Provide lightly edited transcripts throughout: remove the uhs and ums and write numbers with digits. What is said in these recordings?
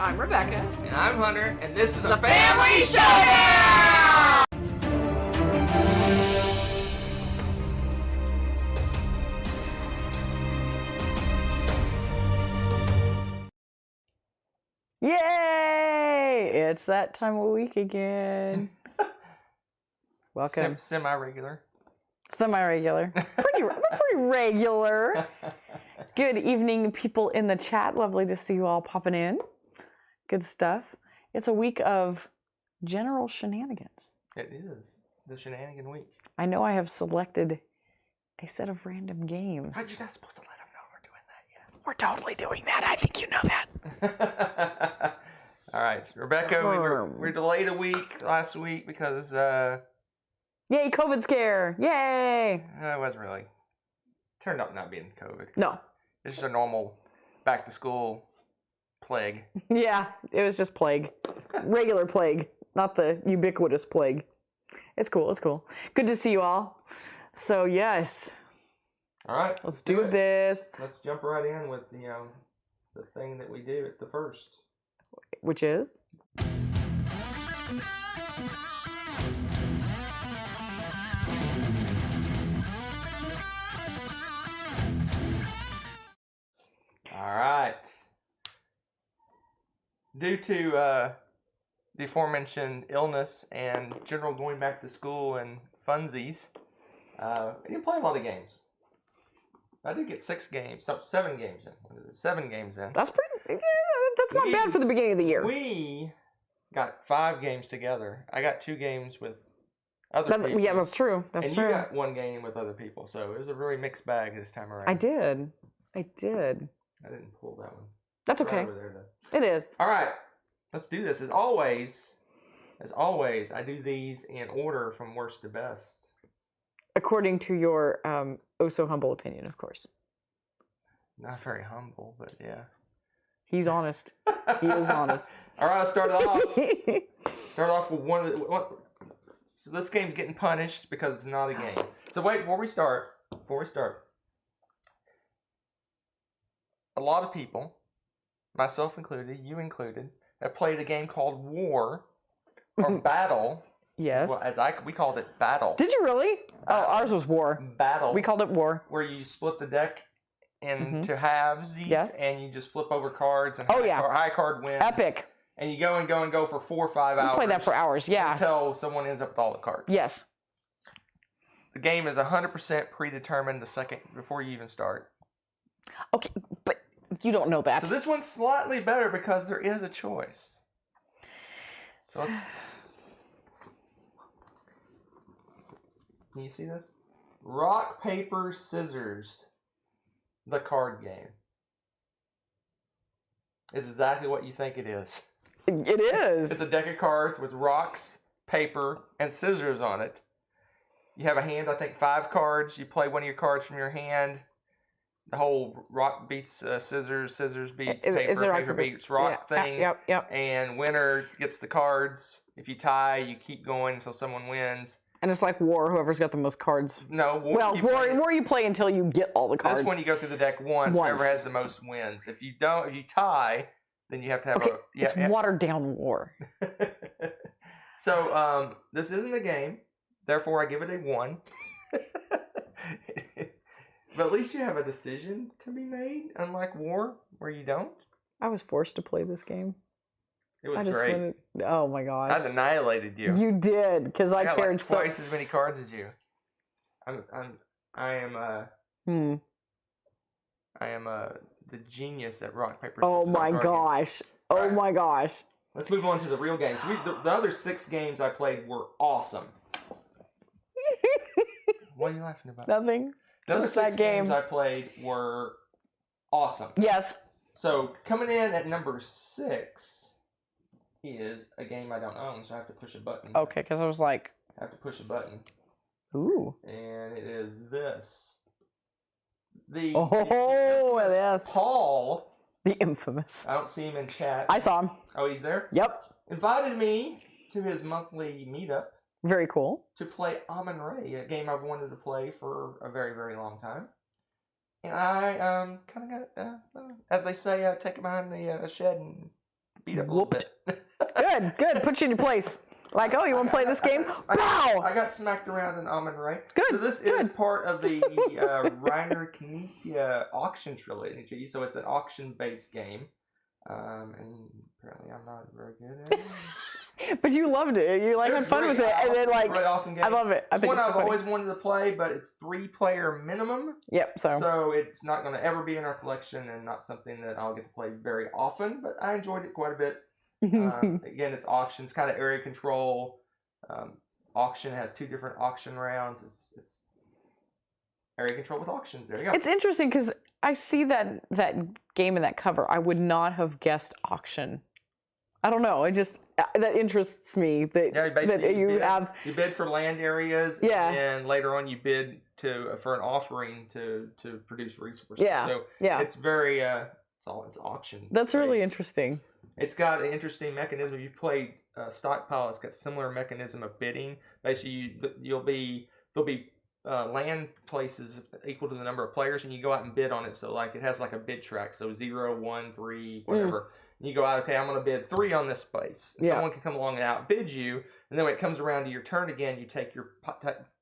I'm Rebecca. And I'm Hunter, and this is the Family Showdown! Yay! It's that time of week again. Welcome. Semi-regular. Semi-regular. Pretty regular. Good evening, people in the chat. Lovely to see you all popping in. Good stuff. It's a week of general shenanigans. It is. The shenanigan week. I know I have selected a set of random games. But you're not supposed to let them know we're doing that yet. We're totally doing that. I think you know that. All right. Rebecca, we're delayed a week last week because... Yay, COVID scare. Yay. It wasn't really. Turned out not being COVID. No. It's just a normal back-to-school plague. Yeah, it was just plague. Regular plague, not the ubiquitous plague. It's cool. It's cool. Good to see you all. So, yes. All right. Let's do this. Let's jump right in with the thing that we do at the first. Which is? All right. Due to the aforementioned illness and general going back to school and funsies, I didn't play a lot of games. I did get 7 games in. 7 games in. That's pretty. Yeah, that's not bad for the beginning of the year. We got 5 games together. I got 2 games with other people. Yeah, that's true. And you got 1 game with other people, so it was a really mixed bag this time around. I did. I didn't pull that one. That's okay. Over there, it is. All right, let's do this. As always, I do these in order from worst to best. According to your oh so humble opinion, of course. Not very humble, but yeah. He's honest. He is honest. All right, I'll start off with so this game's getting punished because it's not a game. So wait, before we start, a lot of people, myself included, you included, have played a game called War or Battle. Yes. We called it Battle. Did you really? Battle. Oh, ours was War. Battle. We called it War. Where you split the deck into halves, yes, and you just flip over cards, and high card wins. Epic. And you go and go for 4 or 5 hours. We played that for hours, yeah. Until someone ends up with all the cards. Yes. The game is 100% predetermined the second before you even start. Okay, but you don't know that. So this one's slightly better because there is a choice. So let's... Can you see this? Rock, paper, scissors. The card game. It's exactly what you think it is. It is. It's a deck of cards with rocks, paper, and scissors on it. You have a hand, I think 5 cards. You play one of your cards from your hand. The whole rock beats scissors, scissors beats paper, paper beats rock thing. Yep. And winner gets the cards. If you tie, you keep going until someone wins. And it's like War, whoever's got the most cards. No, War. Well, War you play until you get all the cards. This one you go through the deck once. Whoever has the most wins. If you tie, then you have to have it's watered down War. So, this isn't a game. Therefore, I give it a 1. But at least you have a decision to be made, unlike War, where you don't. I was forced to play this game. It was great. Oh my gosh. I annihilated you. You did, because I cared like twice as many cards as you. I am the genius at rock, paper, scissors. Oh my gosh. Oh my gosh. Let's move on to the real games. The other 6 games I played were awesome. What are you laughing about? Nothing. The other 6 games I played were awesome. Yes. So coming in at number 6 is a game I don't own, so I have to push a button. Okay, because I was like... I have to push a button. Ooh. And it is this. Yes. Paul. The infamous. I don't see him in chat. I saw him. Oh, he's there? Yep. Invited me to his monthly meetup. Very cool. To play Amun-Re, a game I've wanted to play for a very, very long time. And I kind of got, as they say, take it behind the shed and beat up a little Whooped. bit. Good. Put you in your place. Like, oh, you want to play this game? Pow! I got smacked around in Amun Ray. Good. So this is part of the Reiner Knizia auction trilogy. So it's an auction-based game. And apparently I'm not very good at it. But you loved it. You like had fun with it, and then like really awesome game. I love it. I It's think one it's so I've funny. always wanted to play, but it's 3-player minimum. Yep. So it's not going to ever be in our collection, and not something that I'll get to play very often. But I enjoyed it quite a bit. Again, it's auctions, kind of area control. Auction has 2 different auction rounds. It's area control with auctions. There you go. It's interesting because I see that game and that cover. I would not have guessed auction. I don't know. It just that interests me that you bid for land areas. Yeah. And later on you bid for an offering to produce resources. Yeah. So yeah. it's very it's auction. That's based. really interesting. It's got an interesting mechanism. You play Stockpile. It's got similar mechanism of bidding. Basically, there'll be land places equal to the number of players, and you go out and bid on it. So like it has like a bid track. So 0, 1, 3, whatever. And you go out. Okay, I'm going to bid 3 on this space. And someone can come along and outbid you, and then when it comes around to your turn again, you take your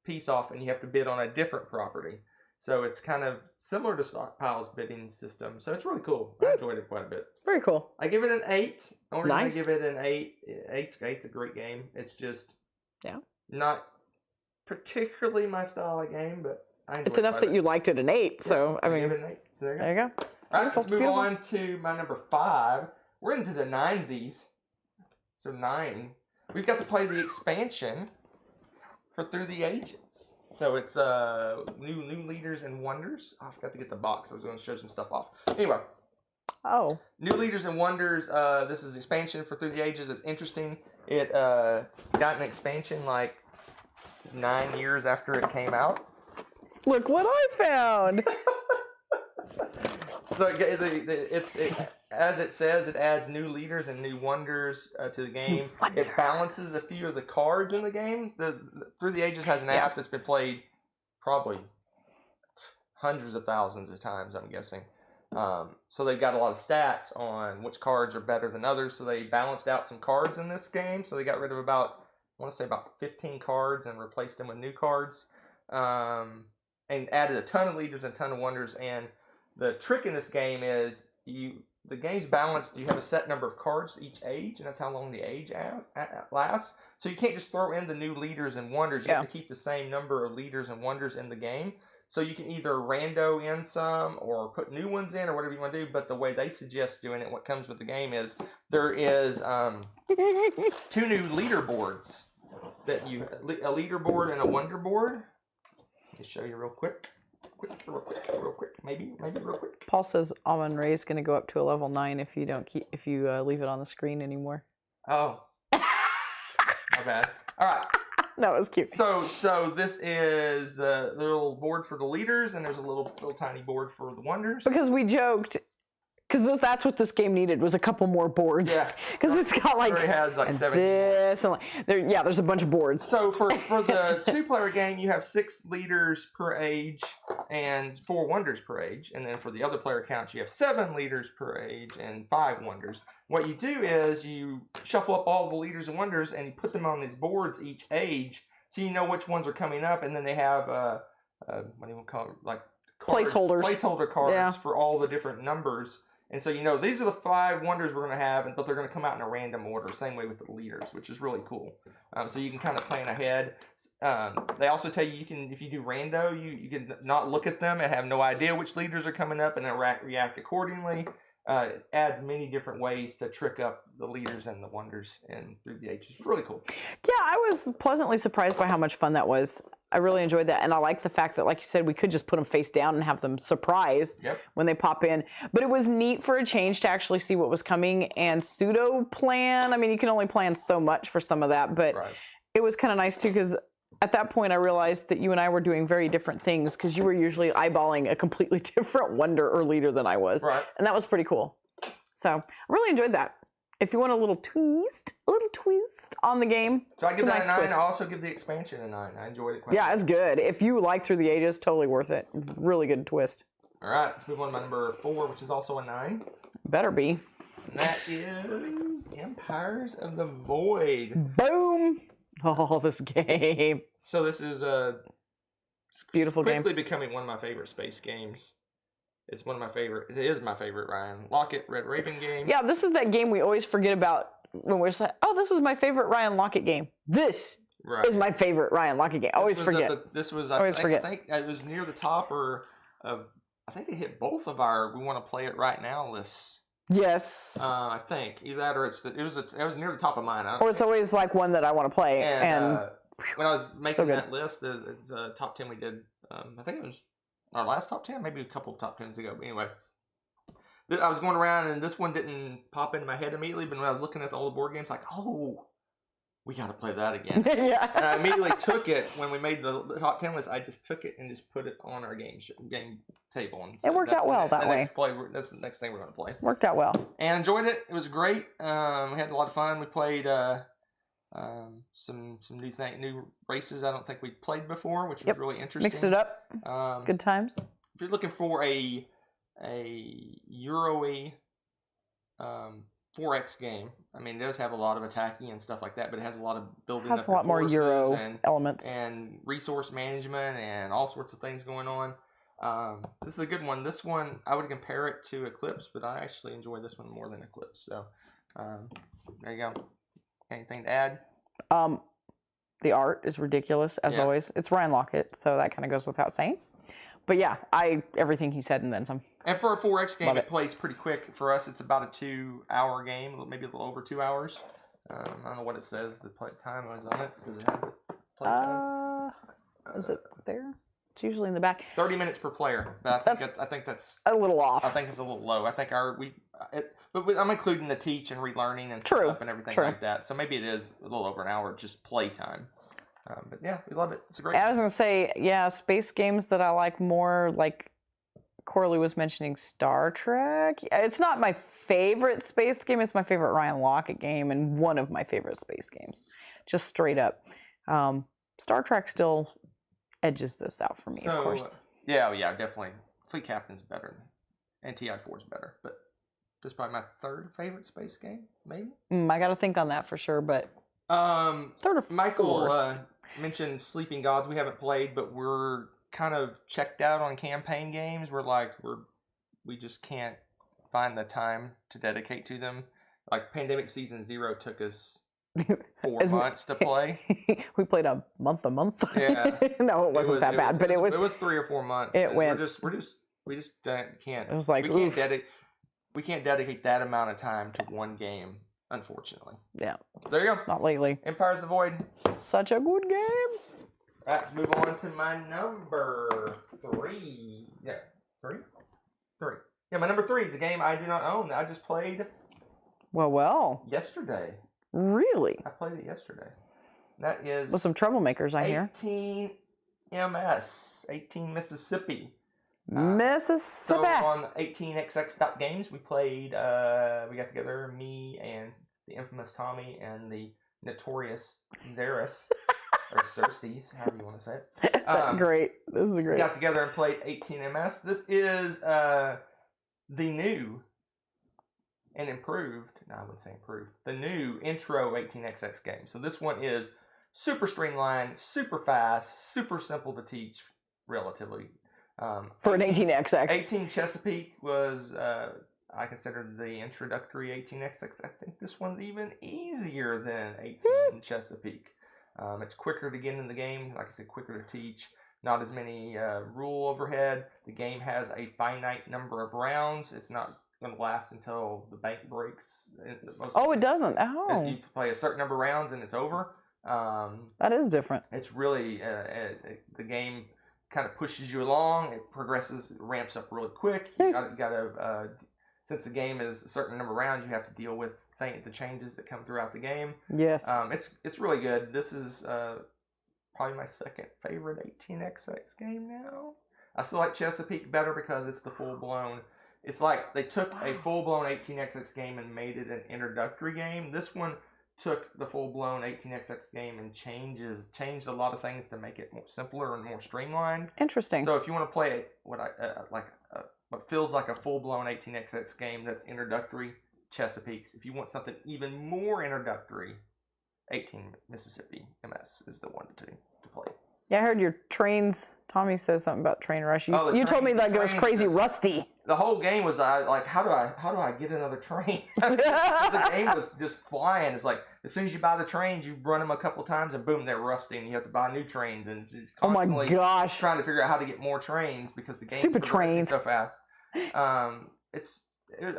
piece off, and you have to bid on a different property. So it's kind of similar to Stockpile's bidding system. So it's really cool. I enjoyed it quite a bit. Very cool. I give it an 8. I'm going Nice. to give it an 8. 8's a great game. It's just not particularly my style of game, but I enjoyed it. It's enough that you liked it an 8. So I mean, give it an 8. So there you go. All right, let's move on to my number 5. We're into the 9sies. So 9. We've got to play the expansion for Through the Ages. So it's new leaders and wonders. Oh, I forgot to get the box. I was going to show some stuff off. Anyway. Oh. New leaders and wonders. This is expansion for Through the Ages. It's interesting. It got an expansion like 9 years after it came out. Look what I found. So as it says, it adds new leaders and new wonders to the game. It balances a few of the cards in the game. Through the Ages has an app that's been played probably hundreds of thousands of times, I'm guessing. So they've got a lot of stats on which cards are better than others. So they balanced out some cards in this game. So they got rid of about 15 cards and replaced them with new cards. And added a ton of leaders and a ton of wonders. And the trick in this game is the game's balanced. You have a set number of cards each age, and that's how long the age lasts. So you can't just throw in the new leaders and wonders. You have to keep the same number of leaders and wonders in the game. So you can either rando in some or put new ones in or whatever you want to do. But the way they suggest doing it, what comes with the game is there is 2 new leaderboards. A leaderboard and a wonder board. Let me show you real quick. Real quick. Maybe real quick. Paul says Amun Ray is going to go up to a level 9 if you leave it on the screen anymore. Oh. My bad. All right. No, it was cute. So this is the little board for the leaders, and there's a little tiny board for the wonders. Because we joked, because that's what this game needed was a couple more boards. Yeah. Because it's got like it has like 17 this and there's a bunch of boards. So for the 2-player game, you have 6 leaders per age and 4 wonders per age, and then for the other player counts, you have 7 leaders per age and 5 wonders. What you do is you shuffle up all the leaders and wonders, and you put them on these boards each age, so you know which ones are coming up, and then they have what do you call it? Like cards, placeholder cards for all the different numbers. And so, these are the 5 wonders we're going to have, but they're going to come out in a random order. Same way with the leaders, which is really cool. So you can kind of plan ahead. They also tell you if you do rando, you can not look at them and have no idea which leaders are coming up and then react accordingly. It adds many different ways to trick up the leaders and the wonders and Through the Ages. It's really cool. Yeah, I was pleasantly surprised by how much fun that was. I really enjoyed that, and I like the fact that, like you said, we could just put them face down and have them surprised when they pop in. But it was neat for a change to actually see what was coming and pseudo plan. I mean, you can only plan so much for some of that, but it was kind of nice too because at that point I realized that you and I were doing very different things because you were usually eyeballing a completely different wonder or leader than I was, and that was pretty cool. So I really enjoyed that. If you want a little twist on the game, so I give that nice a 9. twist. I also give the expansion a 9. I enjoyed it quite Yeah, it's good. If you like Through the Ages, totally worth it. Really good twist. All right, let's move on to my number 4, which is also a 9. Better be. And that is Empires of the Void. Boom! Oh, this game. So this is a beautiful game. Quickly becoming one of my favorite space games. It's one of my favorite. It is my favorite Ryan Lockett Red Raven game. Yeah, this is that game we always forget about when we're like, oh, this is my favorite Ryan Lockett game. This is my favorite Ryan Lockett game. I always forget. I think it was near the top of. I think it hit both of our we want to play it right now lists. Yes. I think either that or it was near the top of mine. Or it's always like one that I want to play. And when I was making that list, it's top 10 we did. I think it was our last top 10, maybe a couple of top 10s ago. But anyway, I was going around and this one didn't pop into my head immediately. But when I was looking at all the board games, like, oh, we got to play that again. Yeah. And I immediately took it when we made the top 10 list. I just took it and just put it on our game table. And so it worked out well that way. That's the next thing we're going to play. Worked out well. And enjoyed it. It was great. We had a lot of fun. We played some new races I don't think we played before, which was really interesting. Mixed it up. Good times. If you're looking for a Euro-y 4X game, I mean, it does have a lot of attacking and stuff like that, but it has a lot of building. Has a lot more Euro elements and resource management and all sorts of things going on. This is a good one. This one I would compare it to Eclipse, but I actually enjoy this one more than Eclipse. So there you go. Anything to add? The art is ridiculous as always. It's Ryan Lockett, so that kind of goes without saying. But yeah, everything he said and then some. And for a 4X game, it plays pretty quick. For us, it's about a 2-hour game, maybe a little over 2 hours. I don't know what it says. The play time was on it. Does it have the play time? Is it there? It's usually in the back. 30 minutes per player. But I think that's a little off. I think it's a little low. I think but I'm including the teach and relearning and stuff and everything like that. So maybe it is a little over an hour just play time. But yeah, we love it. It's a great game. I was going to say, space games that I like more, like Corley was mentioning Star Trek. It's not my favorite space game. It's my favorite Ryan Lockett game and one of my favorite space games. Just straight up. Star Trek still edges this out for me, of course. Yeah, definitely. Fleet Captain's better. And TI-4 is better. But this is probably my third favorite space game, maybe? I got to think on that for sure, but third or Michael mentioned Sleeping Gods. We haven't played, but we're kind of checked out on campaign games. We just can't find the time to dedicate to them. Like Pandemic Season 0 took us 4 months to play. We played a month. Yeah. No, it wasn't that bad, but it was 3 or 4 months. We just can't. It was like we can't dedicate that amount of time to one game, unfortunately. Yeah. There you go. Not lately. Empires of the Void. Such a good game. Let's move on to my number 3. Yeah, 3? 3. Yeah, my number 3 is a game I do not own that I just played. Well. Yesterday. Really? I played it yesterday. That is. With some troublemakers, I hear. 18 MS. 18 Mississippi. Mississippi. So on 18xx.games, we played, we got together, me and the infamous Tommy and the notorious Xeris, or Xerxes, however you want to say it. Great. This is great. We got together and played 18MS. This is the new and improved, no, I wouldn't say improved, the new intro 18xx game. So this one is super streamlined, super fast, super simple to teach, relatively. For an 18xx. 18 Chesapeake was, I considered the introductory 18xx. I think this one's even easier than 18 Chesapeake. It's quicker to get in the game, like I said, quicker to teach. Not as many rule overhead. The game has a finite number of rounds. It's not going to last until the bank breaks. It doesn't. Oh. If you play a certain number of rounds and it's over. That is different. It's really, the game kind of pushes you along. It progresses, ramps up really quick. You gotta since the game is a certain number of rounds, you have to deal with the changes that come throughout the game. Yes. It's really good. This is probably my second favorite 18xx game now. I still like Chesapeake better because it's the full-blown. It's like they took a full-blown 18xx game and made it an introductory game. This one took the full-blown 18xx game and changed a lot of things to make it more simpler and more streamlined. Interesting. So if you want to play what feels like a full-blown 18xx game that's introductory, Chesapeake's. If you want something even more introductory, 18 Mississippi MS is the one to play. Yeah, I heard your trains. Tommy says something about Train Rush. You, Oh, you told me like it was trains crazy just- rusty. The whole game was like, how do I get another train? The game was just flying. It's like as soon as you buy the trains, you run them a couple times, and boom, they're rusty, and you have to buy new trains, and just Oh my constantly gosh. trying to figure out how to get more trains because the game's Stupid progressing trains. so fast.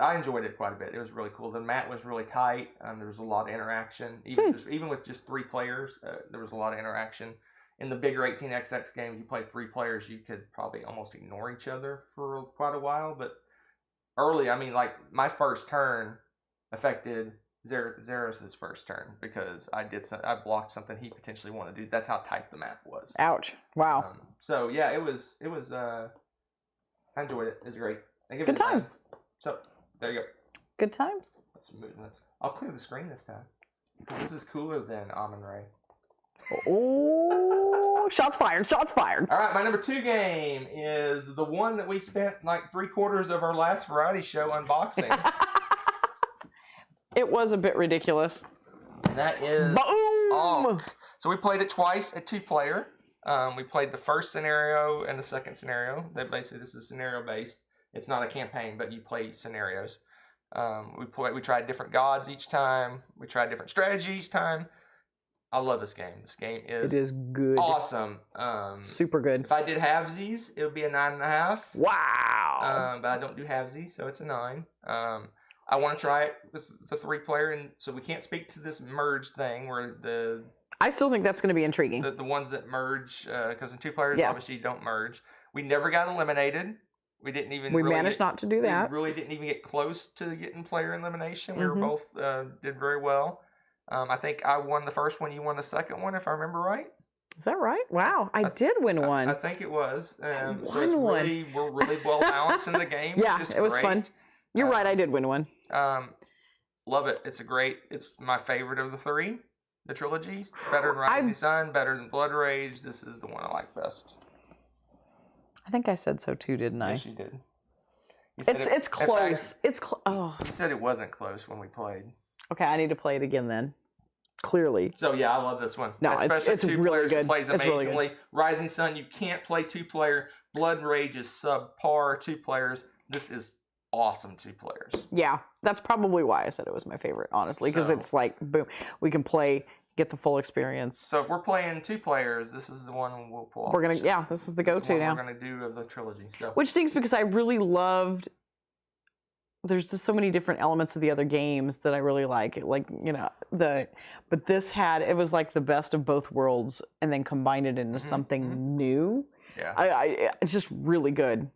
I enjoyed it quite a bit. It was really cool. The map was really tight. There was a lot of interaction. Even with just 3 players, there was a lot of interaction. In the bigger 18xx games, you play 3 players, you could probably almost ignore each other for quite a while. But early, I mean, like my first turn affected Xeris's first turn because I blocked something he potentially wanted to do. That's how tight the map was. Ouch. Wow. So yeah, it was. I enjoyed it. It was great. Good times. So there you go. Good times. Let's move. I'll clear the screen this time. This is cooler than Amun Ray. Oh, shots fired. Shots fired. All right, my number 2 game is the one that we spent like 3/4 of our last variety show unboxing. It was a bit ridiculous. And that is Boom! So we played it twice at 2-player. We played the first scenario and the second scenario. Basically, this is scenario based. It's not a campaign, but you play scenarios. We tried different gods each time. We tried different strategy each time. I love this game. This game It is good. awesome. Super good. If I did halvesies, it would be a 9.5. Wow. But I don't do halvesies, so it's a 9. I want to try it with the 3-player, and so we can't speak to this merge thing where I still think that's going to be intriguing. the ones that merge, because in 2 players, Yeah. obviously you don't merge. We never got eliminated. We didn't even. We really managed not to do that. We really didn't even get close to getting player elimination. We were Mhm. both did very well. I think I won the first one. You won the second one, if I remember right. Is that right? Wow, I did win one. I think it was. So won it's one. we're really well balanced in the game. Yeah, which is it was great. fun. You're right, I did win one. Love it. It's my favorite of the 3. The trilogy. Better than Rising Sun, better than Blood Rage. This is the one I like best. I think I said so too, didn't I? Yes, you did. You said It's close. Oh. You said it wasn't close when we played. Okay, I need to play it again then. Clearly. So yeah, I love this one. No, especially it's 2 really players. good. It plays It's really amazingly. Rising Sun, you can't play 2-player. Blood Rage is subpar 2 players. This is awesome 2 players. Yeah, that's probably why I said it was my favorite, honestly, because So- it's like boom, we can play, get the full experience. So if we're playing 2 players, this is the one we'll pull off. We're gonna, yeah, this is the go-to now. We're gonna do of the trilogy. So Which stinks because I really loved. There's just so many different elements of the other games that I really like. Like, you know, but this it was like the best of both worlds and then combined it into something new. yeah. It's just really good.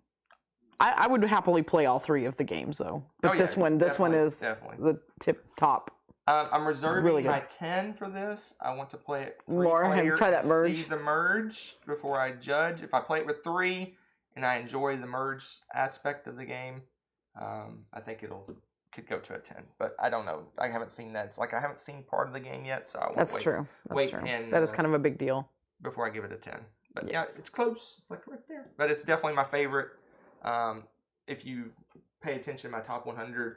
I would happily play all 3 of the games though. But this one is definitely. the tip top. I'm reserving Really good. my 10 for this. I want to play it More, and 3-player try that and merge. see the merge before I judge. If I play it with 3 and I enjoy the merge aspect of the game, I think could go to a 10. But I don't know. I haven't seen that. It's like I haven't seen part of the game yet, so I want That's to true. That's wait true. and, That is kind of a big deal. before I give it a 10. But Yes. yeah, it's close. It's like right there. But it's definitely my favorite. If you pay attention to my top 100,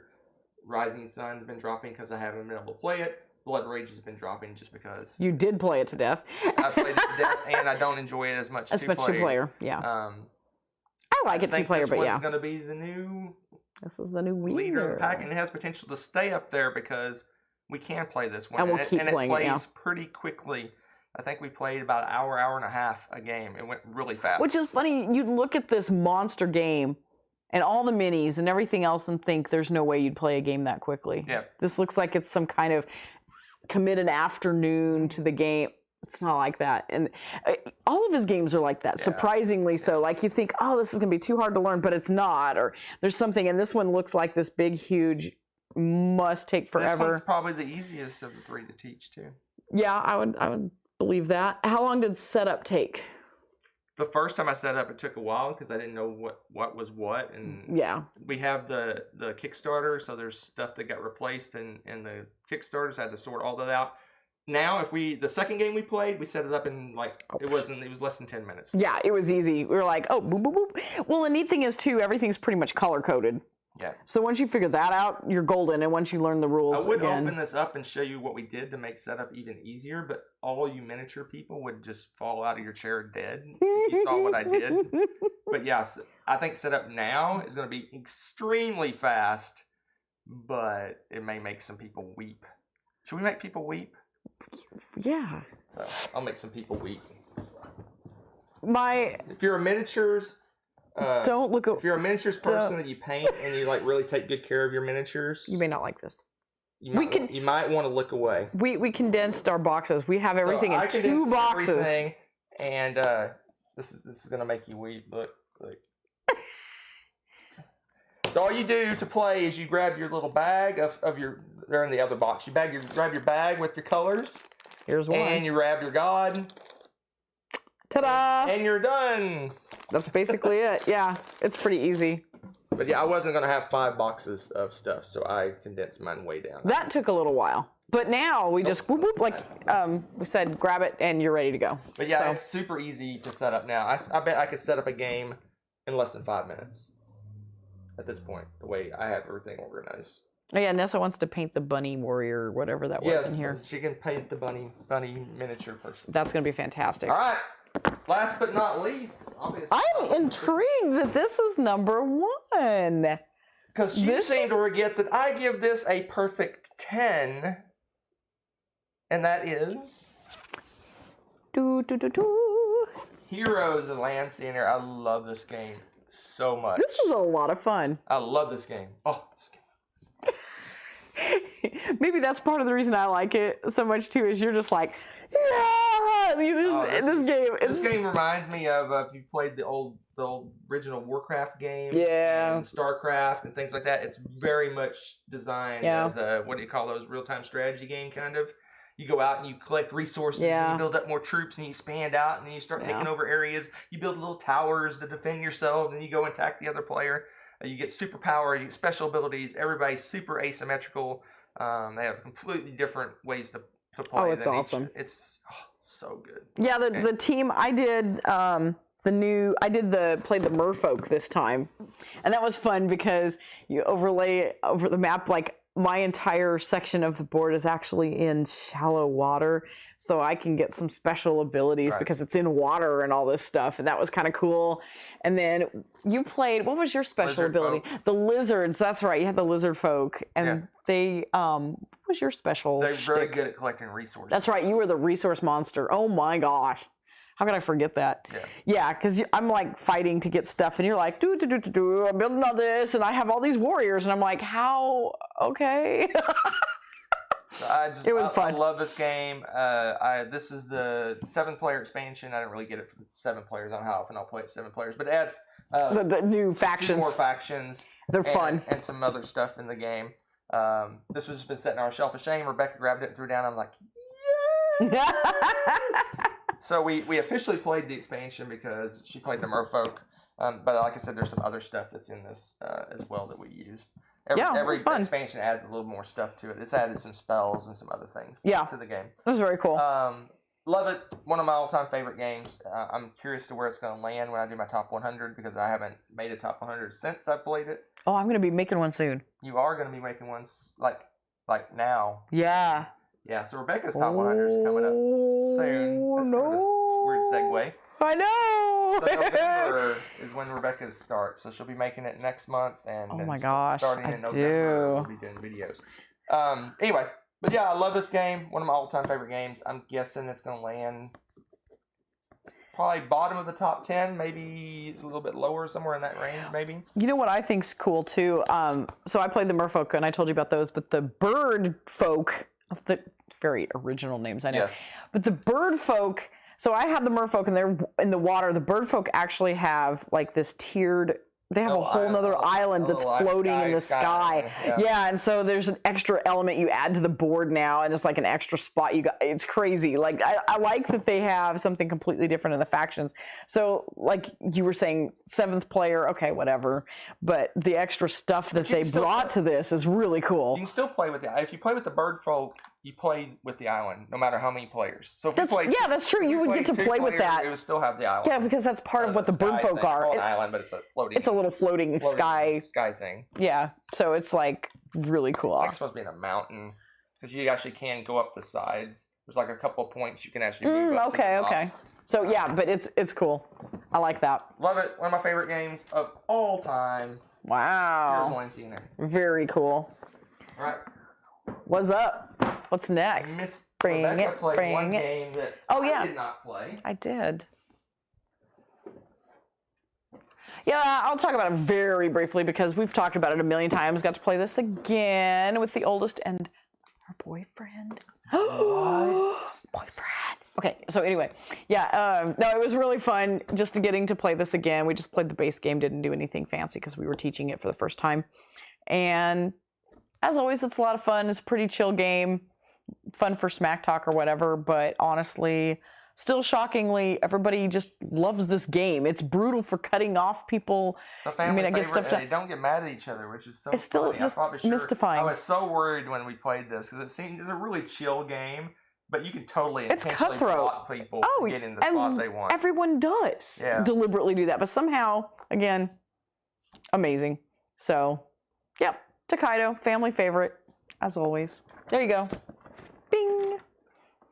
Rising Sun's been dropping because I haven't been able to play it. Blood Rage has been dropping just because You did play it to death. I played it to death and I don't enjoy it as much. As much two-player, yeah. I like it I think two-player, this but one's yeah. going to be the new This is the new leader of winner. the pack, and it has potential to stay up there because we can play this one. And we'll keep playing it it, plays yeah. pretty quickly. I think we played about an hour and a half a game. It went really fast. Which is funny. You look at this monster game and all the minis and everything else and think there's no way you'd play a game that quickly. Yeah. This looks like it's some kind of commit an afternoon to the game. It's not like that. And all of his games are like that, surprisingly so. Like you think, oh, this is going to be too hard to learn, but it's not. Or there's something, and this one looks like this big, huge, must take forever. This one's probably the easiest of the 3 to teach, too. Yeah, I would believe that. How long did setup take? The first time I set up, it took a while because I didn't know what was what, and Yeah. we have the Kickstarter, so there's stuff that got replaced, and the Kickstarters had to sort all that out. Now, the second game we played, we set it up in it was less than 10 minutes. Yeah, it was easy. We were like, oh, boop, boop, boop. Well, the neat thing is too, everything's pretty much color coded. Yeah. So once you figure that out, you're golden. And once you learn the rules I would again, open this up and show you what we did to make setup even easier, but all you miniature people would just fall out of your chair dead if you saw what I did. But yeah, I think setup now is going to be extremely fast, but it may make some people weep. Should we make people weep? Yeah. So I'll make some people weep. If you're a miniatures, don't look. If you're a miniatures person that you paint and you like really take good care of your miniatures, You may not like this. You might want to look away. We condensed our boxes. We have everything in 2 boxes. Everything, and this is gonna make you weep. Look. So all you do to play is you grab your little bag of your. They're in the other box. You grab your bag with your colors. Here's one. And you grab your god. Ta-da! And you're done. That's basically it. Yeah, it's pretty easy. But yeah, I wasn't gonna have 5 boxes of stuff, so I condensed mine way down. That took a little while, but now we just whoop whoop, like we said, grab it and you're ready to go. But yeah, it's super easy to set up now. I bet I could set up a game in less than 5 minutes. At this point, the way I have everything organized. Oh yeah, Nessa wants to paint the bunny warrior, whatever that was in here. She can paint the bunny miniature person. That's gonna be fantastic. All right. Last but not least, obviously. I'm intrigued that this is number 1. Because you seem to forget that I give this a perfect 10, and that is Heroes of Landstander. I love this game so much. This is a lot of fun. I love this game. Oh, this game. Maybe that's part of the reason I like it so much too. Is you're just like, yeah, This game reminds me of if you played the old original Warcraft game, and StarCraft and things like that. It's very much designed as a what do you call those real-time strategy game kind of. You go out and you collect resources and you build up more troops and you expand out and then you start taking over areas. You build little towers to defend yourself and you go and attack the other player. You get superpowers, you get special abilities. Everybody's super asymmetrical. They have completely different ways to play. Oh, it's awesome. It's so good. Yeah, the team I did played the Merfolk this time, and that was fun because you overlay over the map like. My entire section of the board is actually in shallow water, so I can get some special abilities because it's in water and all this stuff, and that was kind of cool. And then you played, what was your special ability? Folk. The lizards, that's right, you had the lizard folk, and they, what was your special They're very good at collecting resources. That's right, you were the resource monster. Oh my gosh. How could I forget that? Yeah, because I'm like fighting to get stuff, and you're like, I'm building all this, and I have all these warriors, and I'm like, how? Okay. It was fun. I love this game. This is the 7-player expansion. I didn't really get it for 7 players. I don't know how often I'll play it 7 players, but it adds the new factions. 2 more factions. They're fun. And some other stuff in the game. This has just been sitting on our shelf of shame. Rebecca grabbed it and threw it down. I'm like, yes! So we officially played the expansion because she played the Merfolk. But like I said, there's some other stuff that's in this as well that we used. Every expansion adds a little more stuff to it. It's added some spells and some other things to the game. It was very cool. Love it. One of my all-time favorite games. I'm curious to where it's going to land when I do my top 100 because I haven't made a top 100 since I played it. Oh, I'm going to be making one soon. You are going to be making one like now. Yeah. Yeah, so Rebecca's top 100 is coming up soon. That's kind of this weird segue. I know! So November is when Rebecca starts, so she'll be making it next month. And oh my gosh, starting in November, we'll be doing videos. Anyway, but yeah, I love this game. One of my all-time favorite games. I'm guessing it's going to land probably bottom of the top 10, maybe a little bit lower, somewhere in that range, maybe. You know what I think's cool, too? So I played the Merfolk, and I told you about those, but the Bird Folk... The very original names, I know. Yes. But the bird folk, so I have the merfolk and they're in the water. The bird folk actually have like this tiered, they have a whole nother island that's floating in the sky. Yeah, and so there's an extra element you add to the board now, and it's like an extra spot you got. It's crazy. Like I like that they have something completely different in the factions. So like you were saying, 7th player, okay, whatever. But the extra stuff that they brought to this is really cool. You can still play with it. If you play with the bird folk you played with the island, no matter how many players. So if we played, that's true. You would get to play with that. It would still have the island. Yeah, because that's part of what the bird folk are. It's an island, but it's a floating. It's a little floating sky thing. Yeah, so it's like really cool. I think it's supposed to be in a mountain because you actually can go up the sides. There's like a couple of points you can actually move up to the top. Okay. So yeah, but it's cool. I like that. Love it. One of my favorite games of all time. Wow. Here's Lindsay in there. Very cool. All right. What's up? What's next? Bring it. Game that I did not play. I did. Yeah, I'll talk about it very briefly because we've talked about it a million times. Got to play this again with the oldest and her boyfriend. What? Boyfriend. Okay, so anyway, no, it was really fun just getting to play this again. We just played the base game, didn't do anything fancy because we were teaching it for the first time. And as always, it's a lot of fun. It's a pretty chill game, fun for smack talk or whatever, but honestly, still shockingly, everybody just loves this game. It's brutal for cutting off people. So family favorite, they don't get mad at each other, which is so It's still funny. just mystifying. I was so worried when we played this because it's a really chill game, but you can totally It's intentionally cutthroat. block people from getting the spot they want. Everyone does deliberately do that, but somehow, again, amazing. So, yep, Takedo, family favorite, as always. There you go. Bing.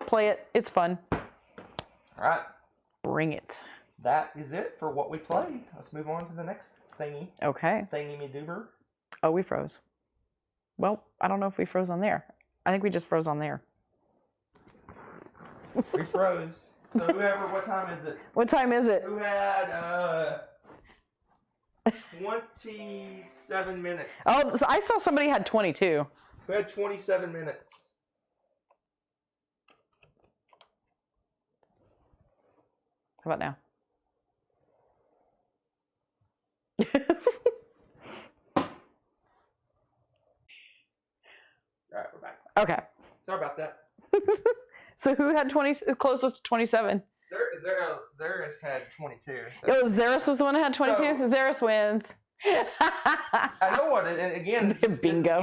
Play it. It's fun. All right. Bring it. That is it for what we played. Let's move on to the next thingy. Okay. Thingy-me-doober. Oh, we froze. Well, I don't know if we froze on there. I think we just froze on there. We froze. So whoever, what time is it? What time is it? Who had 27 minutes? Oh, so I saw somebody had 22. Who had 27 minutes? How about now? All right, we're back. Okay. Sorry about that. So who had closest to 27? Zeris had 22. Oh, Zeris was the one who had 22? Zeris wins. I know what it, and again, Bingo.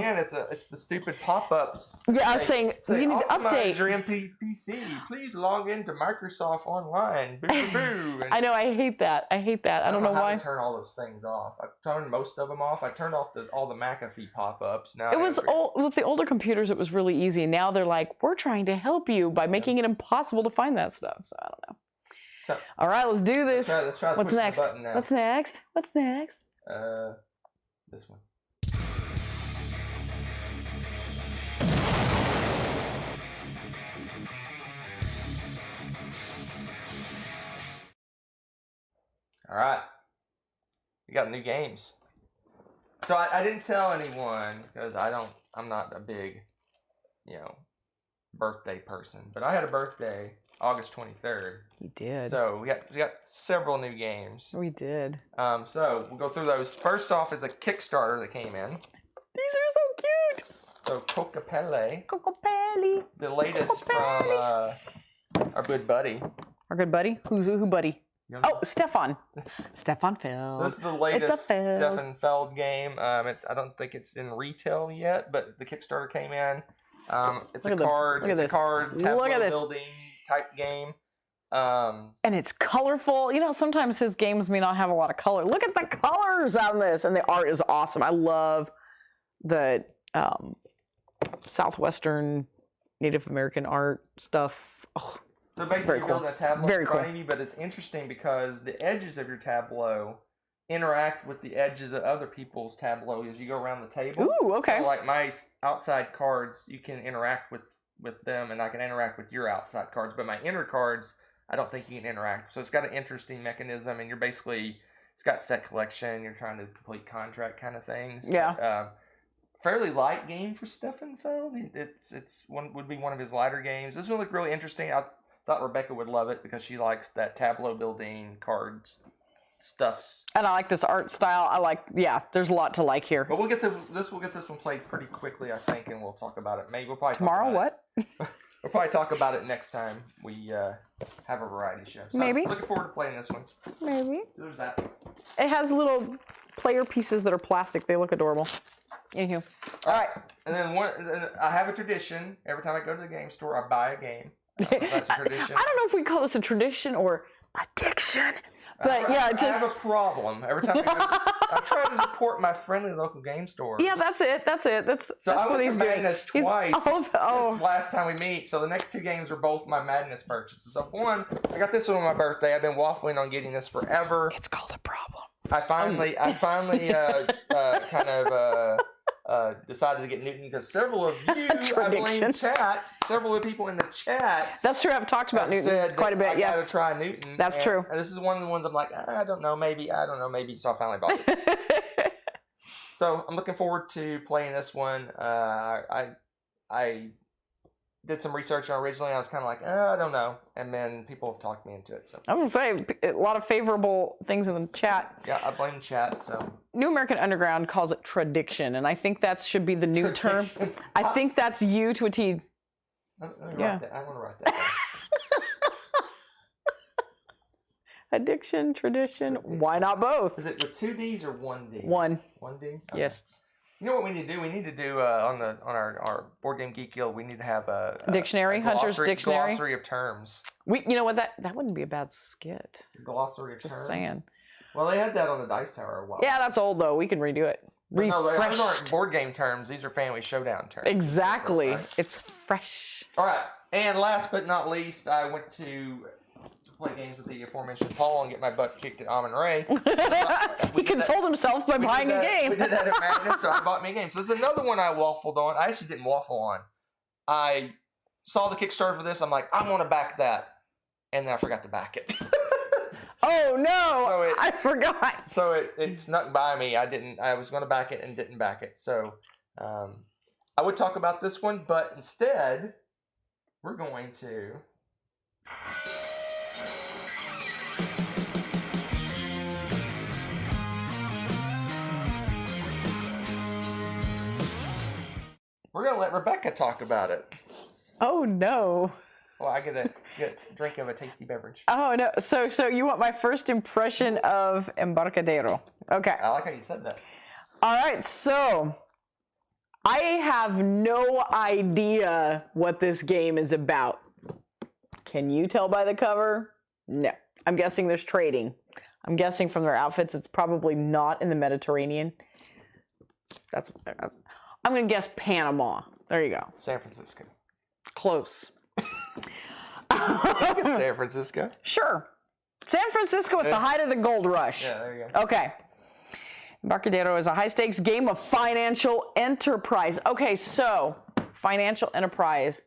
It's the stupid pop-ups. Yeah, I was saying you need to update your PC. Please log into Microsoft Online. Boo, boo, boo. I know. I hate that. I don't know why. I turn all those things off. I've turned most of them off. I turned off all the McAfee pop-ups. Now it was with the older computers. It was really easy. Now they're like, we're trying to help you by making it impossible to find that stuff. So I don't know. So, all right, let's do this. Let's try to What's push next? the button now. What's next? What's next? This one. All right. We got new games. So I didn't tell anyone because I'm not a big, birthday person. But I had a birthday August 23rd. You did. So we got several new games. We did. So we'll go through those. First off is a Kickstarter that came in. These are so cute. So Cocapelle. Cocapelle. The latest from our good buddy. Our good buddy? Who buddy? Oh, Stefan. Stefan Feld. So this is the latest Stefan Feld game. I don't think it's in retail yet, but the Kickstarter came in. It's a card tableau building type game. And it's colorful. Sometimes his games may not have a lot of color. Look at the colors on this, and the art is awesome. I love the Southwestern Native American art stuff. Oh, so basically, you're building a tableau in front of you, but it's interesting because the edges of your tableau interact with the edges of other people's tableau as you go around the table. Ooh, okay. So like my outside cards, you can interact with them, and I can interact with your outside cards, but my inner cards, I don't think you can interact. So it's got an interesting mechanism, and it's got set collection, you're trying to complete contract kind of things. Yeah. But, fairly light game for Stefan Feld. Would be one of his lighter games. This one looked really interesting. I thought Rebecca would love it because she likes that tableau building cards stuffs. And I like this art style. There's a lot to like here. But we'll get this one played pretty quickly, I think, and we'll talk about it. Maybe we'll probably tomorrow. We'll probably talk about it next time we have a variety show. So Maybe. Looking forward to playing this one. Maybe. There's that. It has little player pieces that are plastic. They look adorable. Anywho. All right. And then I have a tradition. Every time I go to the game store, I buy a game. That's a tradition. I don't know if we call this a tradition or addiction. But I have a problem. Every time I try to support my friendly local game store. Yeah, that's it. That's what he's doing. Madness twice since last time we meet. So the next 2 games are both my Madness purchases. So one, I got this one on my birthday. I've been waffling on getting this forever. It's called a problem. I finally decided to get Newton because several of you, I believe, several of the people in the chat. That's true. I've talked about Newton quite a bit. Yes, I gotta try Newton. That's true. And this is one of the ones I'm like, I don't know, maybe. So I finally bought it. So I'm looking forward to playing this one. I did some research on it originally. And I was kind of like, I don't know, and then people have talked me into it. So I was gonna say a lot of favorable things in the chat. Yeah, I blame chat. So New American Underground calls it tradiction, and I think that should be the new term. I think that's you to a T. Let me write that. I want to write that down. Addiction, tradition. Why not both? Is it with 2 D's or 1 D? One. 1 D? Okay. Yes. You know what we need to do? We need to do on our Board Game Geek Guild. We need to have a dictionary, Hunter's dictionary, glossary of terms. You know what, that wouldn't be a bad skit. Glossary of terms. Just saying. Well, they had that on the Dice Tower a while. Yeah, that's old though. We can redo it. No, those aren't board game terms. These are Family Showdown terms. Exactly. Right? It's fresh. All right. And last but not least, I went to play games with the aforementioned Paul and get my butt kicked at Amon Ray. He consoled himself by buying a game. We did that at Madness, so I bought me a game. So there's another one I waffled on. I actually didn't waffle on. I saw the Kickstarter for this. I'm like, I want to back that. And then I forgot to back it. Oh, no. I forgot. So it snuck by me. I was going to back it and didn't back it. So I would talk about this one, but instead, we're going to... We're going to let Rebecca talk about it. Oh, no. Well, I get a drink of a tasty beverage. Oh, no. So you want my first impression of Embarcadero. Okay. I like how you said that. All right. So I have no idea what this game is about. Can you tell by the cover? No. I'm guessing there's trading. I'm guessing from their outfits, it's probably not in the Mediterranean. I'm going to guess Panama. There you go. San Francisco. Close. San Francisco? Sure. San Francisco at the height of the gold rush. Yeah, there you go. Okay. Embarcadero is a high-stakes game of financial enterprise. Okay, so financial enterprise.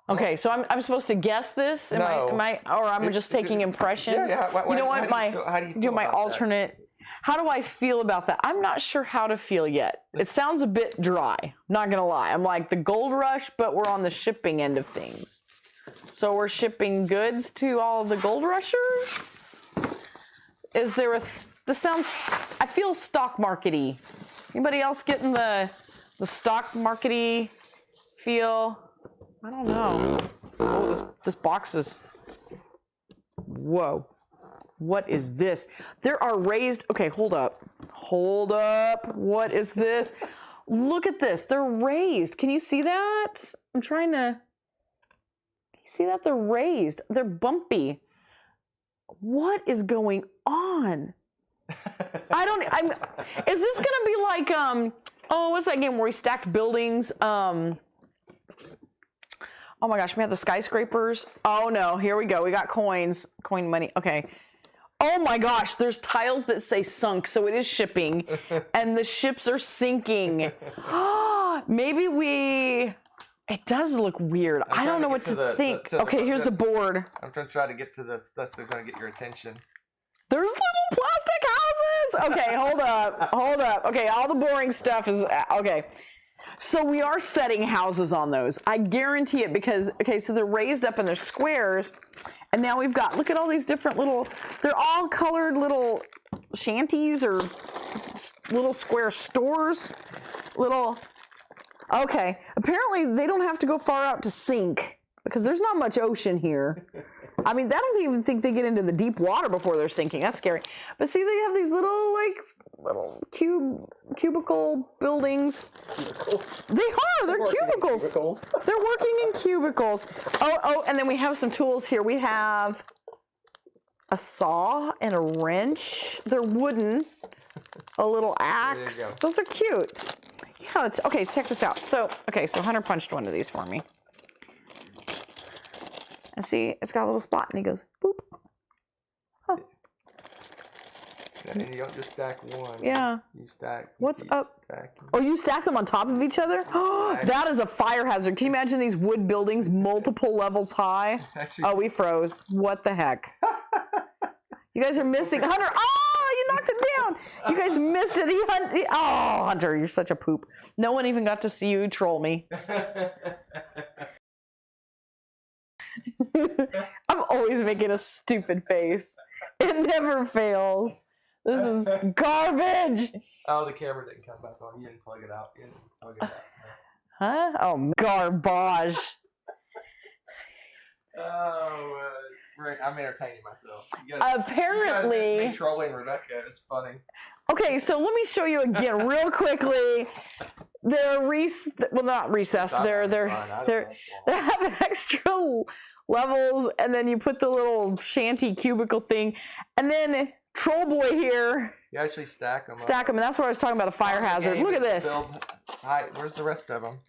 Okay, so I'm supposed to guess this? Am I or I'm just taking impressions? Yeah. You know what? How do you feel my about alternate. That? How do I feel about that? I'm not sure how to feel yet. It sounds a bit dry. Not gonna lie. I'm like the gold rush, but we're on the shipping end of things. So we're shipping goods to all of the gold rushers. Is there a? This sounds. I feel stock markety. Anybody else getting the stock markety feel? I don't know. Oh, this box is. Whoa. What is this? There are raised. Okay, hold up. Hold up. What is this? Look at this. They're raised. Can you see that? I'm trying to. Can you see that? They're raised. They're bumpy. What is going on? Is this gonna be like what's that game where we stacked buildings? Oh my gosh, we have the skyscrapers. Oh no, here we go. We got coins, coin money. Okay. Oh my gosh, there's tiles that say sunk, so it is shipping, and the ships are sinking. Maybe it does look weird. I don't know what to think. Okay, here's the board. I'm trying to try to get to the stuff that's going to get your attention. There's little plastic houses. Okay, hold up. Okay, all the boring stuff is, okay. So we are setting houses on those. I guarantee it because, okay, so they're raised up and they're squares. And now we've got, look at all these different they're all colored little shanties or little square stores. Okay. Apparently they don't have to go far out to sink because there's not much ocean here. I mean, I don't even think they get into the deep water before they're sinking. That's scary. But see, they have these little cubicle buildings. Cubicles. They are. They're cubicles. They're working in cubicles. Oh, and then we have some tools here. We have a saw and a wrench. They're wooden. A little axe. Those are cute. Yeah, it's okay. Check this out. So Hunter punched one of these for me. And see, it's got a little spot, and he goes, boop. Oh. And you don't just stack one. Yeah. You stack. What's up? Oh, you stack them on top of each other? That is a fire hazard. Can you imagine these wood buildings multiple levels high? Oh, we froze. What the heck? You guys are missing. Hunter, you knocked it down. You guys missed it. Hunter, you're such a poop. No one even got to see you troll me. I'm always making a stupid face. It never fails. This is garbage. Oh, the camera didn't come back on. You didn't plug it out. Huh? Oh, garbage. Oh, I'm entertaining myself. Apparently, you guys me trolling Rebecca. It's funny. Okay, so let me show you again real quickly. They're not recessed. They have extra levels, and then you put the little shanty cubicle thing, and then Troll Boy here. You actually stack them. And that's where I was talking about a fire hazard. Look at this. Where's the rest of them?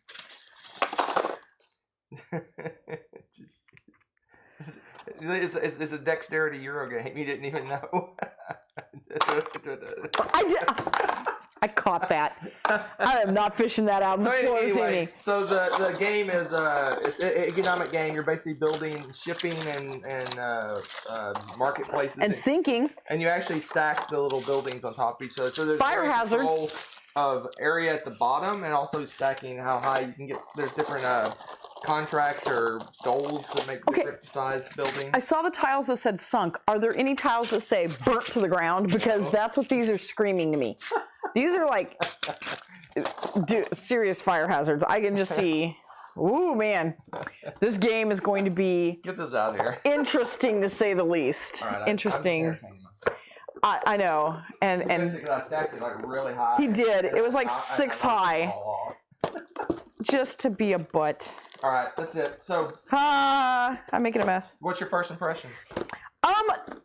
It's a dexterity Euro game. You didn't even know. I caught that. I am not fishing that out before anyway, so the game is it's an economic game. You're basically building shipping and marketplaces and sinking. And you actually stack the little buildings on top of each other. So there's fire hazard of area at the bottom, and also stacking how high you can get. There's different contracts or goals that make different size buildings. I saw the tiles that said sunk. Are there any tiles that say burnt to the ground? Because that's what these are screaming to me. These are like serious fire hazards. I can just see. Ooh, man. This game is going to be get this out here. Interesting to say the least. Right, interesting. I know. And I stacked it like really high. He did. It was like 6 high. Just to be a butt. All right, that's it. So, I'm making a mess. What's your first impressions?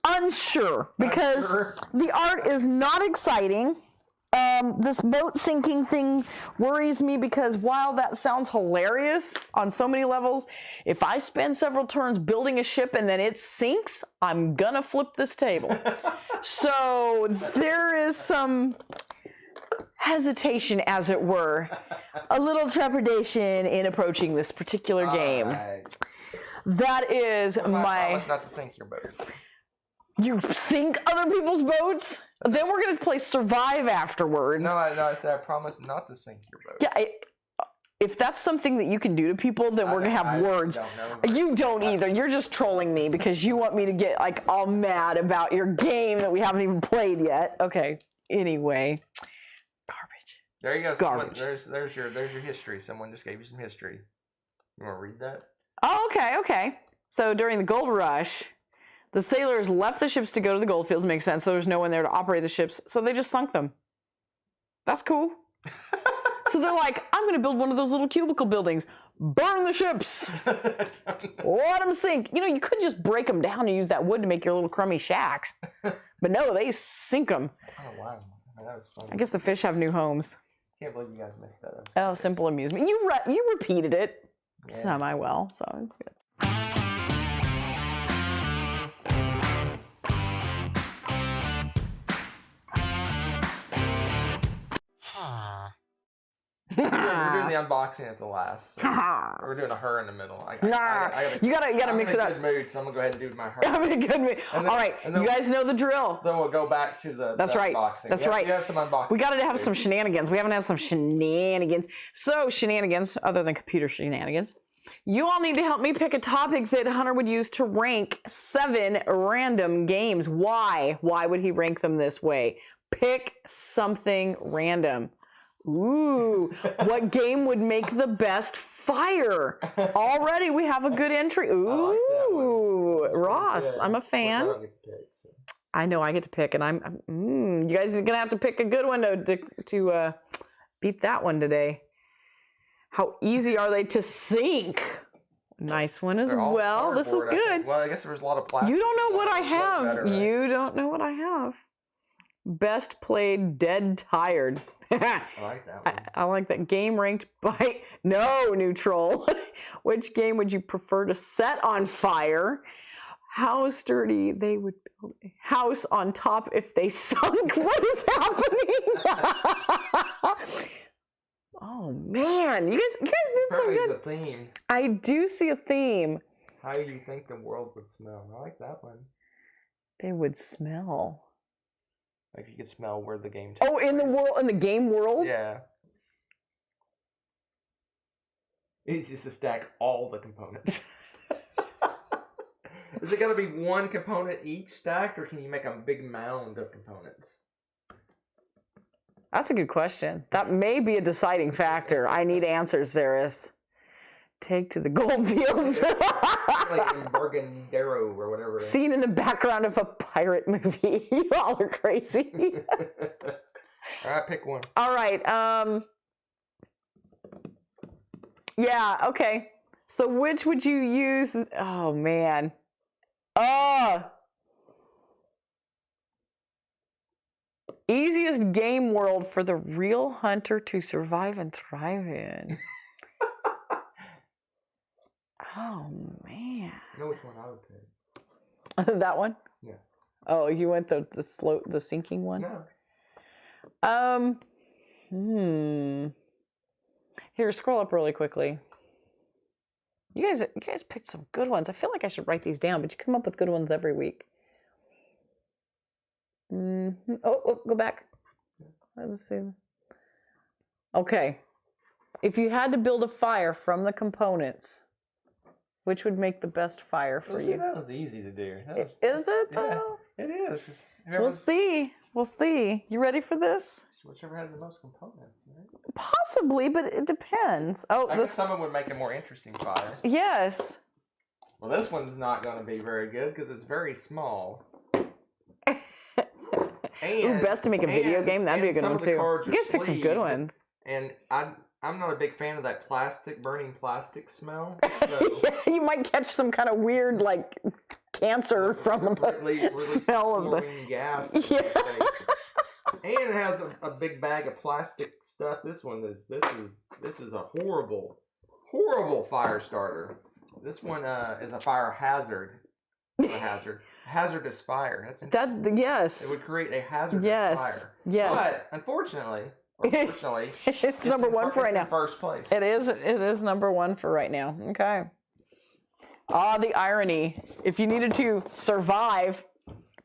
Unsure, because the art is not exciting. This boat sinking thing worries me because while that sounds hilarious on so many levels, if I spend several turns building a ship and then it sinks, I'm gonna flip this table. So there is some hesitation, as it were, a little trepidation in approaching this particular game. Right. That is my promise not to sink your boat. You sink other people's boats? Then we're gonna play survive afterwards. No, I said I promise not to sink your boat. Yeah, if that's something that you can do to people, then we're gonna have words. You don't either. You're just trolling me because you want me to get like all mad about your game that we haven't even played yet. Okay. Anyway. Garbage. There you go. Garbage. There's your history. Someone just gave you some history. You want to read that? Oh, okay. So during the gold rush, the sailors left the ships to go to the gold fields. Makes sense. So there's no one there to operate the ships. So they just sunk them. That's cool. So they're like, I'm going to build one of those little cubicle buildings. Burn the ships. Let them sink. You know, you could just break them down and use that wood to make your little crummy shacks. But no, they sink them. Oh, wow. That was fun. I guess the fish have new homes. Can't believe you guys missed that. Oh, simple amusement. You repeated it semi-well, so it's good. We're doing the unboxing at the last. So we're doing a her in the middle. You gotta mix it up. I'm in a good mood, so I'm gonna go ahead and do my her. I'm in a good mood. All right, you guys know the drill. Then we'll go back to the unboxing. That's right. We have some unboxing. We gotta have some shenanigans. We haven't had some shenanigans. So shenanigans, other than computer shenanigans. You all need to help me pick a topic that Hunter would use to rank 7 random games. Why? Why would he rank them this way? Pick something random. Ooh, what game would make the best fire? Already we have a good entry. Ooh, Ross, I'm a fan. I know I get to pick, and you guys are gonna have to pick a good one to beat that one today. How easy are they to sink? Nice one as well. This is good. Well, I guess there was a lot of plastic. You don't know what I have. Better, right? You don't know what I have. Best played dead tired. I like that one. I like that. Game ranked by no neutral. Which game would you prefer to set on fire? How sturdy they would build a house on top if they sunk. What is happening? Oh man, you guys did some good. There's a theme. I do see a theme. How do you think the world would smell? I like that one. They would smell. Like you could smell where the game takes in the game world? Yeah. It's just to stack all the components. Is it going to be one component each stacked, or can you make a big mound of components? That's a good question. That may be a deciding factor. I need answers, Zaris. Take to the gold fields. Like Embarcadero or whatever. Seen in the background of a pirate movie. You all are crazy. All right, pick one. All right. Yeah, okay. So which would you use? Oh, man. Easiest game world for the real hunter to survive and thrive in. Oh, man. I know which one I would pick. That one? Yeah. Oh, you went the sinking one? No. Here, scroll up really quickly. You guys picked some good ones. I feel like I should write these down, but you come up with good ones every week. Oh, go back. Let's see. Okay. If you had to build a fire from the components, which would make the best fire for you? That was easy to do. Is it though? Yeah, it is. We'll see. We'll see. You ready for this? Whichever has the most components, right? Possibly, but it depends. Oh, I guess someone would make a more interesting fire. Yes. Well, this one's not going to be very good because it's very small. Ooh, best to make a video game? That'd be a good one too. You guys picked some good ones. And I'm not a big fan of that burning plastic smell. So. You might catch some kind of weird, like, cancer from the smell of the gas. Yeah. And it has a big bag of plastic stuff. This is a horrible fire starter. This one is a fire hazard. Hazardous fire. That's interesting. Yes. It would create a hazardous fire. Yes. But unfortunately, it's number one for right now. First place. It is number one for right now. Okay. The irony. If you needed to survive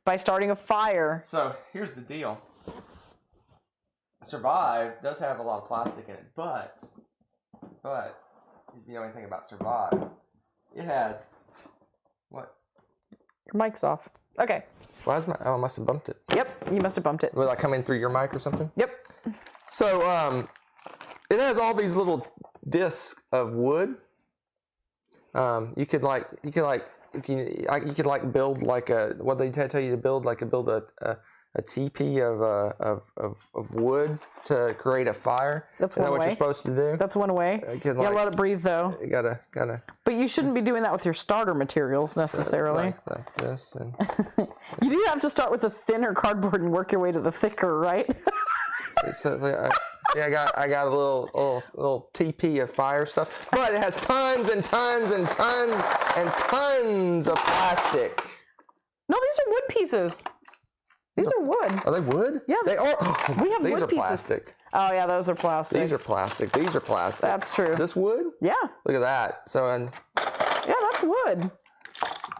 by starting a fire. So here's the deal. Survive does have a lot of plastic in it, but if you know anything about Survive, it has what? Your mic's off. Okay. Why is I must have bumped it. Yep, you must have bumped it. Was I coming through your mic or something? Yep. So it has all these little discs of wood. You could build like a what they tell you to build a teepee of wood to create a fire. That's one way. What you're supposed to do? That's one way. You gotta let it breathe though. You gotta. But you shouldn't be doing that with your starter materials necessarily. Like this and. You do have to start with a thinner cardboard and work your way to the thicker, right? I got a little teepee of fire stuff, but it has tons and tons and tons and tons of plastic. No, these are wood pieces. These are wood. Are they wood? Yeah, they are. We have these wood are pieces. Plastic. Oh yeah, those are plastic. These are plastic. These are plastic. That's true. Is this wood? Yeah. Look at that. Yeah, that's wood.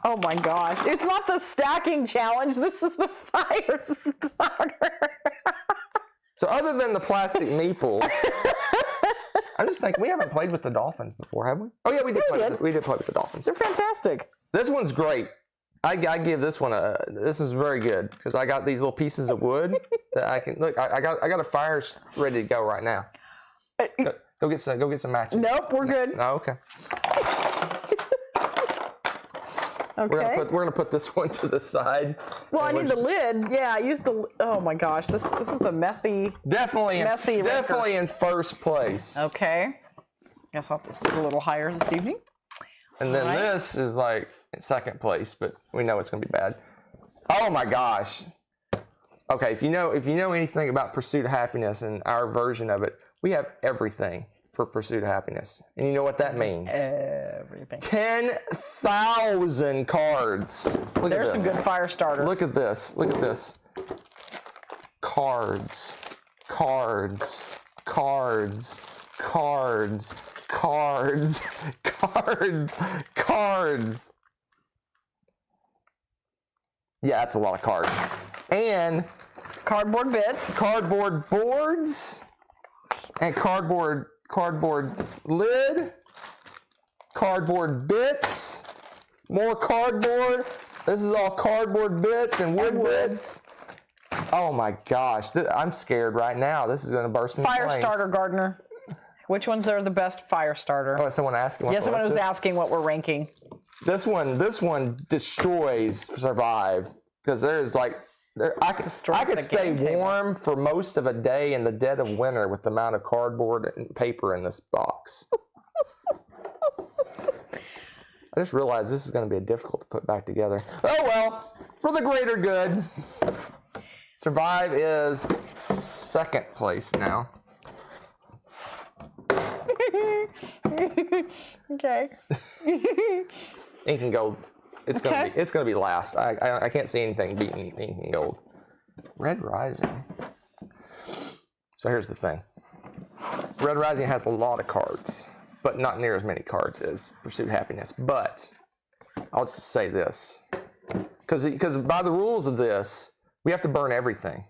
Oh my gosh. It's not the stacking challenge. This is the fire starter. So other than the plastic meeples, I just think we haven't played with the dolphins before, have we? Oh yeah, we did play with the dolphins. They're fantastic. This one's great. I give this one this is very good because I got these little pieces of wood that I can look. I got a fire ready to go right now. Go get some matches. Nope, we're good. Oh, okay. Okay. We're gonna put this one to the side. Well, I need the lid. Yeah, use the. Oh my gosh, this is a messy. Definitely in first place. Okay. Guess I'll have to sit a little higher this evening. And then this is like in second place, but we know it's gonna be bad. Oh my gosh. Okay, if you know anything about Pursuit of Happiness and our version of it, we have everything for Pursuit of Happiness. And you know what that means? Everything. 10,000 cards. There's some good fire starter. Look at this. Look at this. Cards. Cards. Cards. Cards. Cards. Cards. Cards. Yeah, that's a lot of cards. And cardboard bits. Cardboard boards. And cardboard lid, cardboard bits, more cardboard. This is all cardboard bits and wood bits. Oh my gosh, I'm scared right now. This is going to burst into flames. Fire starter, Gardner. Which ones are the best fire starter? Oh, is someone asking? Yeah, someone was asking what we're ranking. This one destroys Survive because there's like. I could stay warm for most of a day in the dead of winter with the amount of cardboard and paper in this box. I just realized this is going to be difficult to put back together. Oh well, for the greater good. Survive is second place now. Okay. Ink and Gold. It's gonna be last. I can't see anything beating Ink and Gold. Red Rising. So here's the thing. Red Rising has a lot of cards, but not near as many cards as Pursuit of Happiness. But I'll just say this, because by the rules of this, we have to burn everything.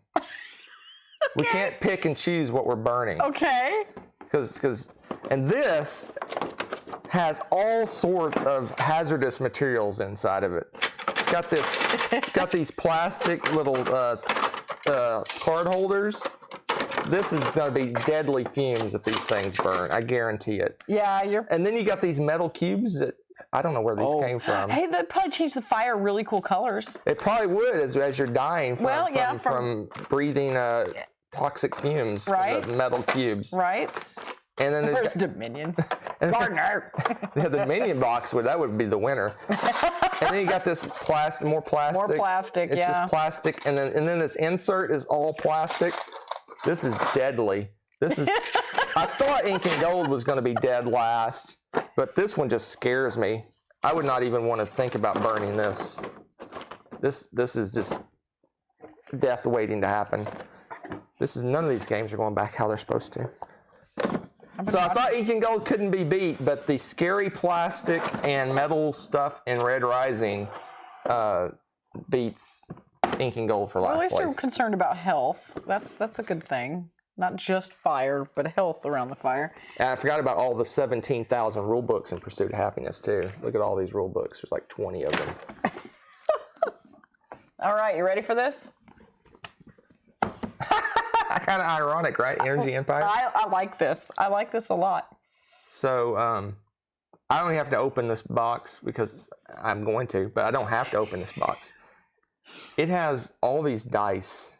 We can't pick and choose what we're burning. Okay. And this has all sorts of hazardous materials inside of it. It's got these plastic little card holders. This is going to be deadly fumes if these things burn. I guarantee it. Yeah, And then you got these metal cubes that I don't know where these came from. Hey, that'd probably change the fire really cool colors. It probably would as you're dying from breathing toxic fumes from the metal cubes. Right. And then there's Dominion. Gardner. Yeah, the Dominion box would be the winner. And then you got this more plastic. More plastic, It's just plastic, and then this insert is all plastic. This is deadly. This is. I thought Ink and Gold was going to be dead last, but this one just scares me. I would not even want to think about burning this. This is just death waiting to happen. None of these games are going back how they're supposed to. So I thought Ink and Gold couldn't be beat, but the scary plastic and metal stuff in Red Rising beats Ink and Gold for last place. At least you're concerned about health. That's a good thing. Not just fire, but health around the fire. And I forgot about all the 17,000 rule books in Pursuit of Happiness too. Look at all these rule books. There's like 20 of them. All right, you ready for this? Kind of ironic, right? Energy Empire. I like this. I like this a lot. So I only have to open this box because I'm going to, but I don't have to open this box. It has all these dice,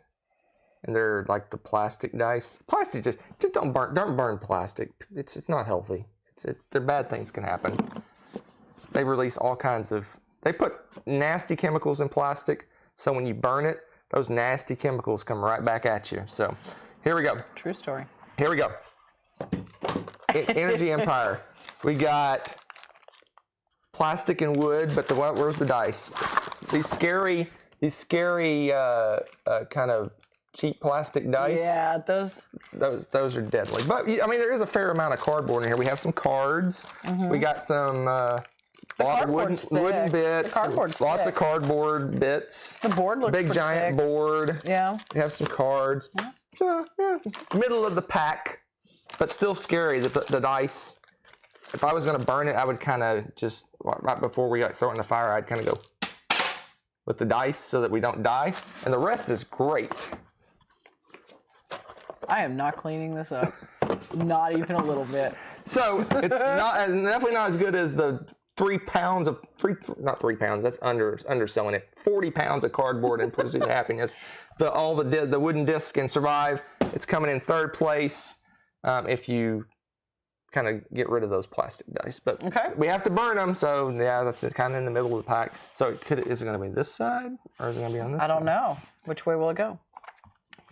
and they're like the plastic dice. Plastic just don't burn plastic. It's not healthy. They're bad things can happen. They release all kinds of. They put nasty chemicals in plastic, so when you burn it, those nasty chemicals come right back at you. So, here we go. True story. Here we go. Energy Empire. We got plastic and wood, but where's the dice? These scary kind of cheap plastic dice. Yeah, those are deadly. But I mean, there is a fair amount of cardboard in here. We have some cards. Mm-hmm. We got some. Lot of wooden bits, lots of cardboard bits. The board looks big giant thick. Board. Yeah. We have some cards. Yeah. So middle of the pack, but still scary. The dice. If I was going to burn it, I would kind of just right before we throw it in the fire, I'd kind of go with the dice so that we don't die. And the rest is great. I am not cleaning this up. Not even a little bit. So it's definitely not as good as the 3 pounds of not 3 pounds. That's underselling it. 40 pounds of cardboard in Pursuit of Happiness. The wooden disc and Survive. It's coming in 3rd place. If you kind of get rid of those plastic dice, but we have to burn them. So yeah, that's kind of in the middle of the pack. So is it going to be this side or is it going to be on this side? I don't know. Which way will it go?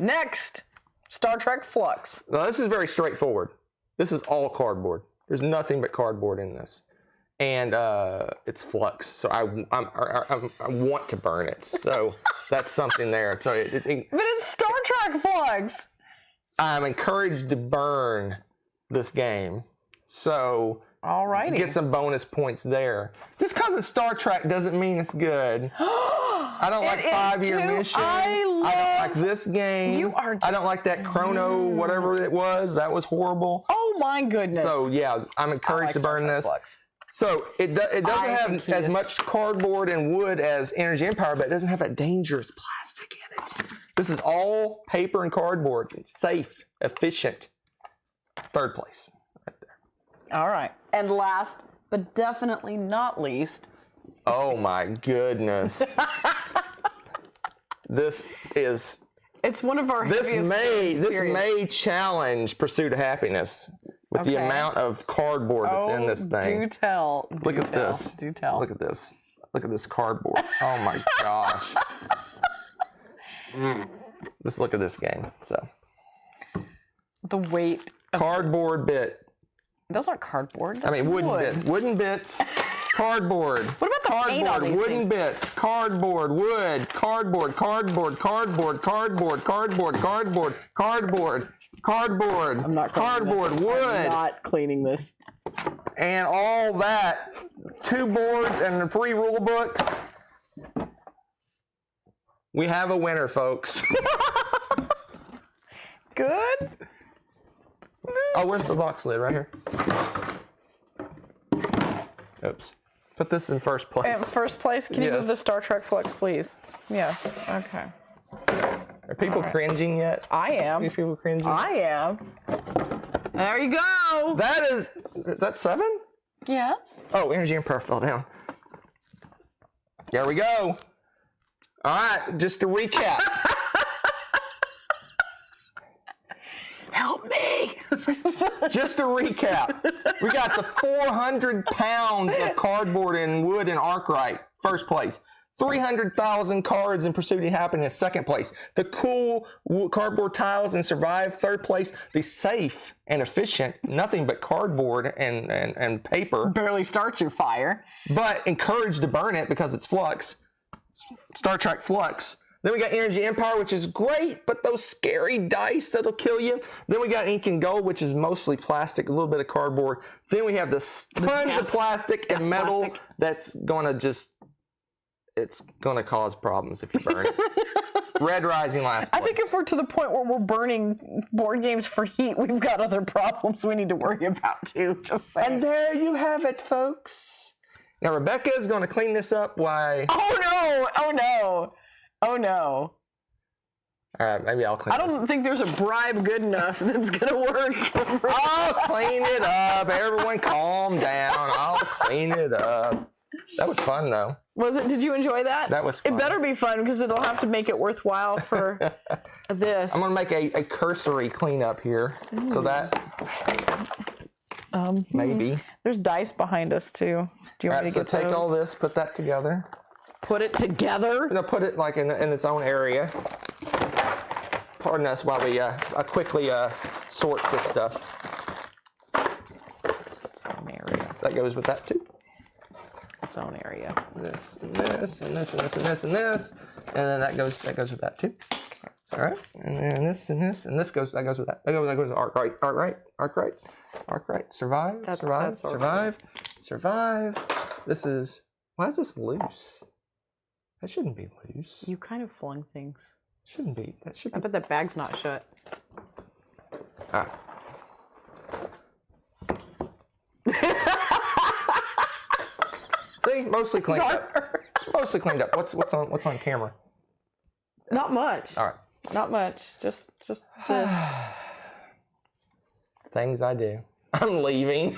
Next, Star Trek Flux. Now this is very straightforward. This is all cardboard. There's nothing but cardboard in this, and it's Flux. So I want to burn it. So that's something there. So but it's Star Trek Flux. I'm encouraged to burn this game. So alrighty, get some bonus points there. Just because it's Star Trek doesn't mean it's good. I don't like 5-year mission. I don't like this game. I don't like that Chrono, whatever it was. That was horrible. Oh my goodness. So yeah, I'm encouraged to burn this. Flux. So it doesn't have as much cardboard and wood as Energy Empire, but it doesn't have that dangerous plastic in it. This is all paper and cardboard. It's safe, efficient. 3rd place, right there. All right. And last, but definitely not least. Oh my goodness. It's one of our this may challenge Pursuit of Happiness with the amount of cardboard that's in this thing. Do tell. Look at this. Do tell. Look at this. Look at this cardboard. Oh my gosh. Just look at this game. So the weight. Cardboard bit. Those aren't cardboard. That's wooden bits, cardboard. What about the paint on these wooden things? bits, cardboard, wood, cardboard, cardboard, cardboard, cardboard, cardboard, cardboard, cardboard, cardboard. I'm not cardboard, wood. I'm not cleaning this. And all that. 2 boards and 3 rule books. We have a winner, folks. Good. Oh, where's the box lid? Right here. Oops. Put this in 1st place. In 1st place? Can you move the Star Trek Flux, please? Yes. Okay. Are people cringing yet? I am. Are people cringing? I am. There you go. Is that 7? Yes. Oh, Energy Empire fell down. There we go. All right, just to recap. Help me. Just to recap, we got the 400 pounds of cardboard and wood in Arkwright, 1st place. 300,000 cards in Pursuit of Happiness, 2nd place. The cool cardboard tiles in Survive, 3rd place. The safe and efficient, nothing but cardboard and paper. Barely starts your fire. But encouraged to burn it because it's Flux. Star Trek Flux. Then we got Energy Empire, which is great, but those scary dice that'll kill you. Then we got Ink and Gold, which is mostly plastic, a little bit of cardboard. Then we have tons of plastic and metal that's going to it's going to cause problems if you burn it. Red Rising last place. I think if we're to the point where we're burning board games for heat, we've got other problems we need to worry about too. Just saying. And there you have it, folks. Now Rebecca is going to clean this up. Why? Oh no! Oh no! Oh no! All right, maybe I'll clean. I don't think there's a bribe good enough that's gonna work. I'll clean it up. Everyone, calm down. I'll clean it up. That was fun, though. Was it? Did you enjoy that? That was fun. It better be fun because it'll have to make it worthwhile for this. I'm gonna make a cursory cleanup here, so that maybe. There's dice behind us too. Do you want me to get so take those? all this, put that together. Put it together? No, put it like in its own area. Pardon us while we quickly sort this stuff. Its own area. That goes with that too. Its own area. This and this and this and this and this and this, and then that goes with that too. All right, and then this and this and this goes with that. That goes with Arkwright. Survive. This is. Why is this loose? That shouldn't be loose. You kind of flung things. Shouldn't be. That should be. I bet that bag's not shut. See, mostly cleaned up. Mostly cleaned up. What's on camera? Not much. All right. Not much. Just this. Things I do. I'm leaving.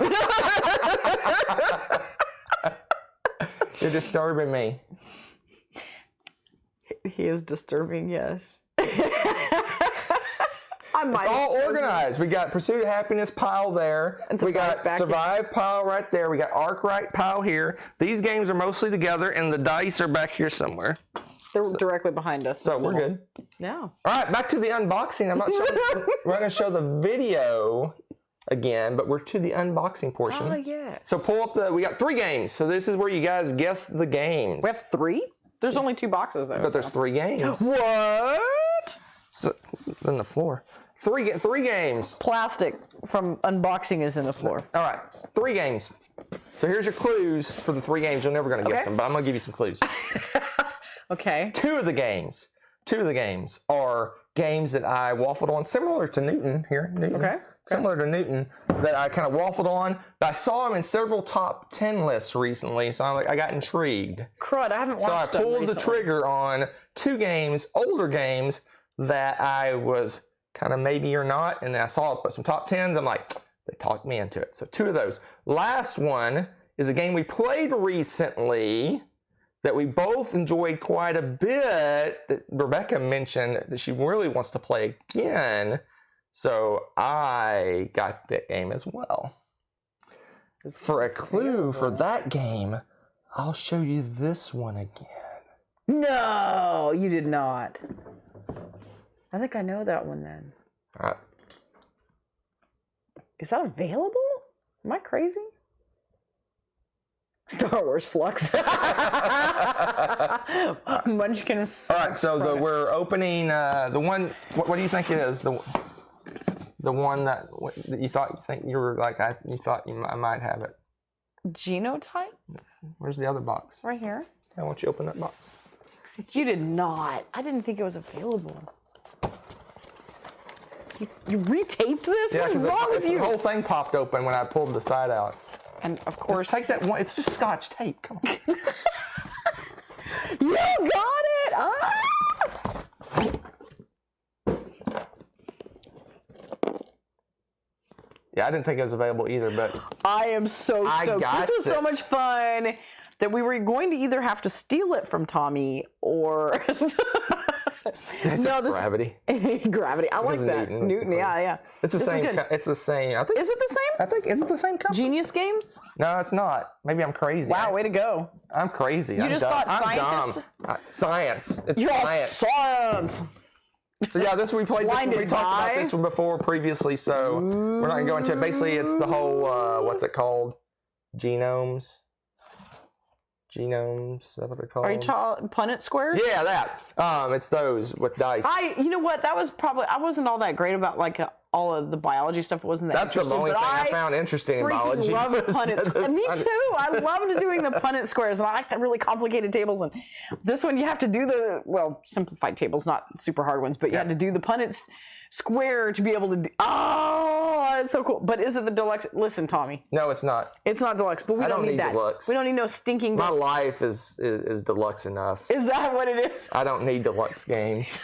You're disturbing me. He is disturbing, yes. It's all organized. We got Pursuit of Happiness pile there. And we got back Survive here. pile right there. We got Arc Right pile here. These games are mostly together, and the dice are back here somewhere. They're directly behind us. So we're good. Yeah. All right, back to the unboxing. We're not going to show the video again, but we're to the unboxing portion. Oh, yeah. So pull up we got 3 games. So this is where you guys guess the games. We have 3? There's only 2 boxes, though. But there's 3 games. What? So, on the floor. 3 games. Plastic from unboxing is in the floor. All right, 3 games. So here's your clues for the 3 games. You're never going to guess them, but I'm going to give you some clues. Okay. 2 of the games are games that I waffled on, similar to Newton here. Newton. Okay. Similar to Newton, that I kind of waffled on. I saw them in several top 10 lists recently, so I got intrigued. Crud, I haven't watched So I them pulled the recently. trigger on 2 games, older games, that I was kind of maybe or not, and then I saw some top 10s. I'm like, they talked me into it. So 2 of those. Last one is a game we played recently that we both enjoyed quite a bit, that Rebecca mentioned that she really wants to play again. So I got that game as well. For a clue for that game, I'll show you this one again. No, you did not. I think I know that one then. All right. Is that available? Am I crazy? Star Wars Flux. Munchkin. All right, so we're opening the one. What do you think it is? The one that you think you were like you thought I might have it. Genotype? Where's the other box? Right here. I want you to open that box. You did not. I didn't think it was available. You retaped this? Yeah, What's because wrong with the you? whole thing popped open when I pulled the side out. And of course, Just take that one. It's just Scotch tape. Come on. you got it. Ah! Yeah, I didn't think it was available either, but I am so stoked. got This was so it. much fun that we were going to either have to steal it from Tommy or Gravity. Gravity. I like is that. Newton. Newton. Yeah. It's the This is same. good. It's the same. I think. Is it the same? I think is it the same company? Genius Games? No, it's not. Maybe I'm crazy. Wow, way to go. I'm crazy. You just thought scientist? Science. It's You're all science. science. So yeah, we played this one. We Blinded talked about by? this one before previously, so we're not gonna go into it. Basically, it's the whole what's it called? Genomes. Is that what they're called? Are you talking Punnett squares? Yeah, that. It's those with dice. You know what? That was probably, I wasn't all that great about like all of the biology stuff. Wasn't that That's the interesting, only but thing I found interesting in biology. freaking love was Punnett the squares. Me Punnett. too. I loved doing the Punnett squares, and I like the really complicated tables. And this one, you have to do simplified tables, not super hard ones, but you had to do the Punnett square to be able to do. Oh, it's so cool. But is it the deluxe? Listen, Tommy, No, it's not. it's not deluxe, but we I don't don't need need that. deluxe. We don't need no stinking. My life is deluxe enough. Is that what it is? I don't need deluxe games.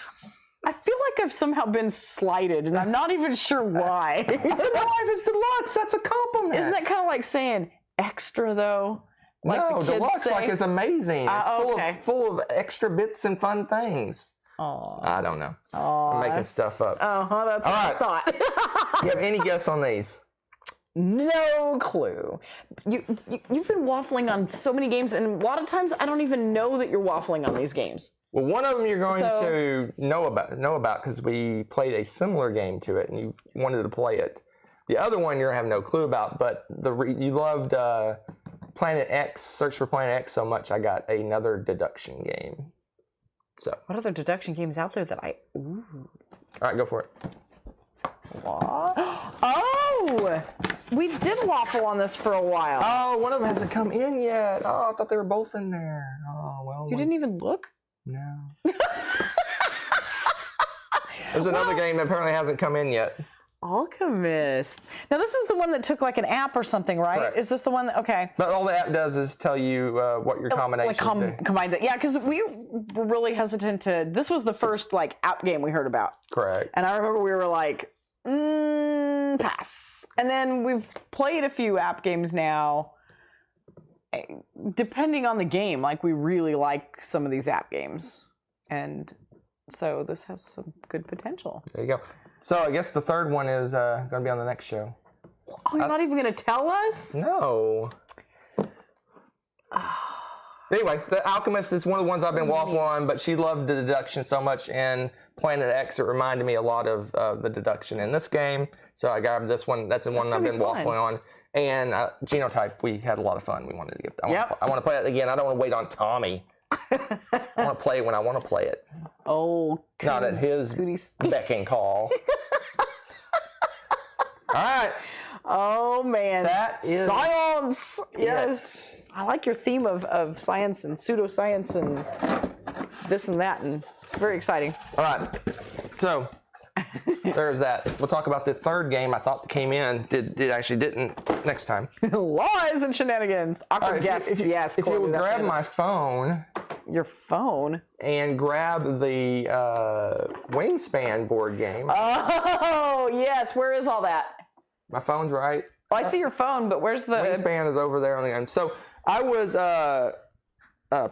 I feel like I've somehow been slighted, and I'm not even sure why. I said my life is deluxe. That's a compliment. Isn't that kind of like saying extra though? Like no, the kids deluxe say? like is amazing. It's okay. full of extra bits and fun things. Aw. I don't know. I'm making stuff up. Uh-huh, that's what I right. thought. You have any guess on these? No clue. You've been waffling on so many games, and a lot of times I don't even know that you're waffling on these games. Well, one of them you're going to know about because we played a similar game to it, and you wanted to play it. The other one you're gonna have no clue about, but you loved Planet X, Search for Planet X so much. I got another deduction game. So, What other deduction games out there that I... Ooh. all right, go for it. What? Oh! We did waffle on this for a while. Oh, one of them hasn't come in yet. Oh, I thought they were both in there. Oh, well. You didn't even look? No. There's another game that apparently hasn't come in yet. Alchemist. Now this is the one that took like an app or something, right? Correct. Is this the one that, okay. But all the app does is tell you what your combinations do. Combines it. Yeah, because we were really hesitant to, this was the first like app game we heard about. Correct. And I remember we were like, Pass. And then we've played a few app games now. Depending on the game, like we really like some of these app games. And so this has some good potential. There you go. So I guess the third one is going to be on the next show. Oh, you're not even going to tell us? No. Anyway, The Alchemist is one of the ones I've been waffling on, but she loved the deduction so much in Planet X, it reminded me a lot of the deduction in this game. So I grabbed this one. That's the one I've been waffling on. And Genotype, we had a lot of fun. We wanted to get. I want to play it again. I don't want to wait on Tommy. I want to play it when I want to play it. Oh, not at his beck and call. All right. Oh man, that is science. Yes, it. I like your theme of science and pseudoscience and this and that, and very exciting. All right, so there's that. We'll talk about the third game I thought came in. Didn't next time. Lies and shenanigans. Awkward guests. Yes. If you would grab my phone. Your phone? And grab the Wingspan board game. Oh yes. Where is all that? My phone's right. Oh, I see your phone, but where's the... Wingspan is over there on the end. So I was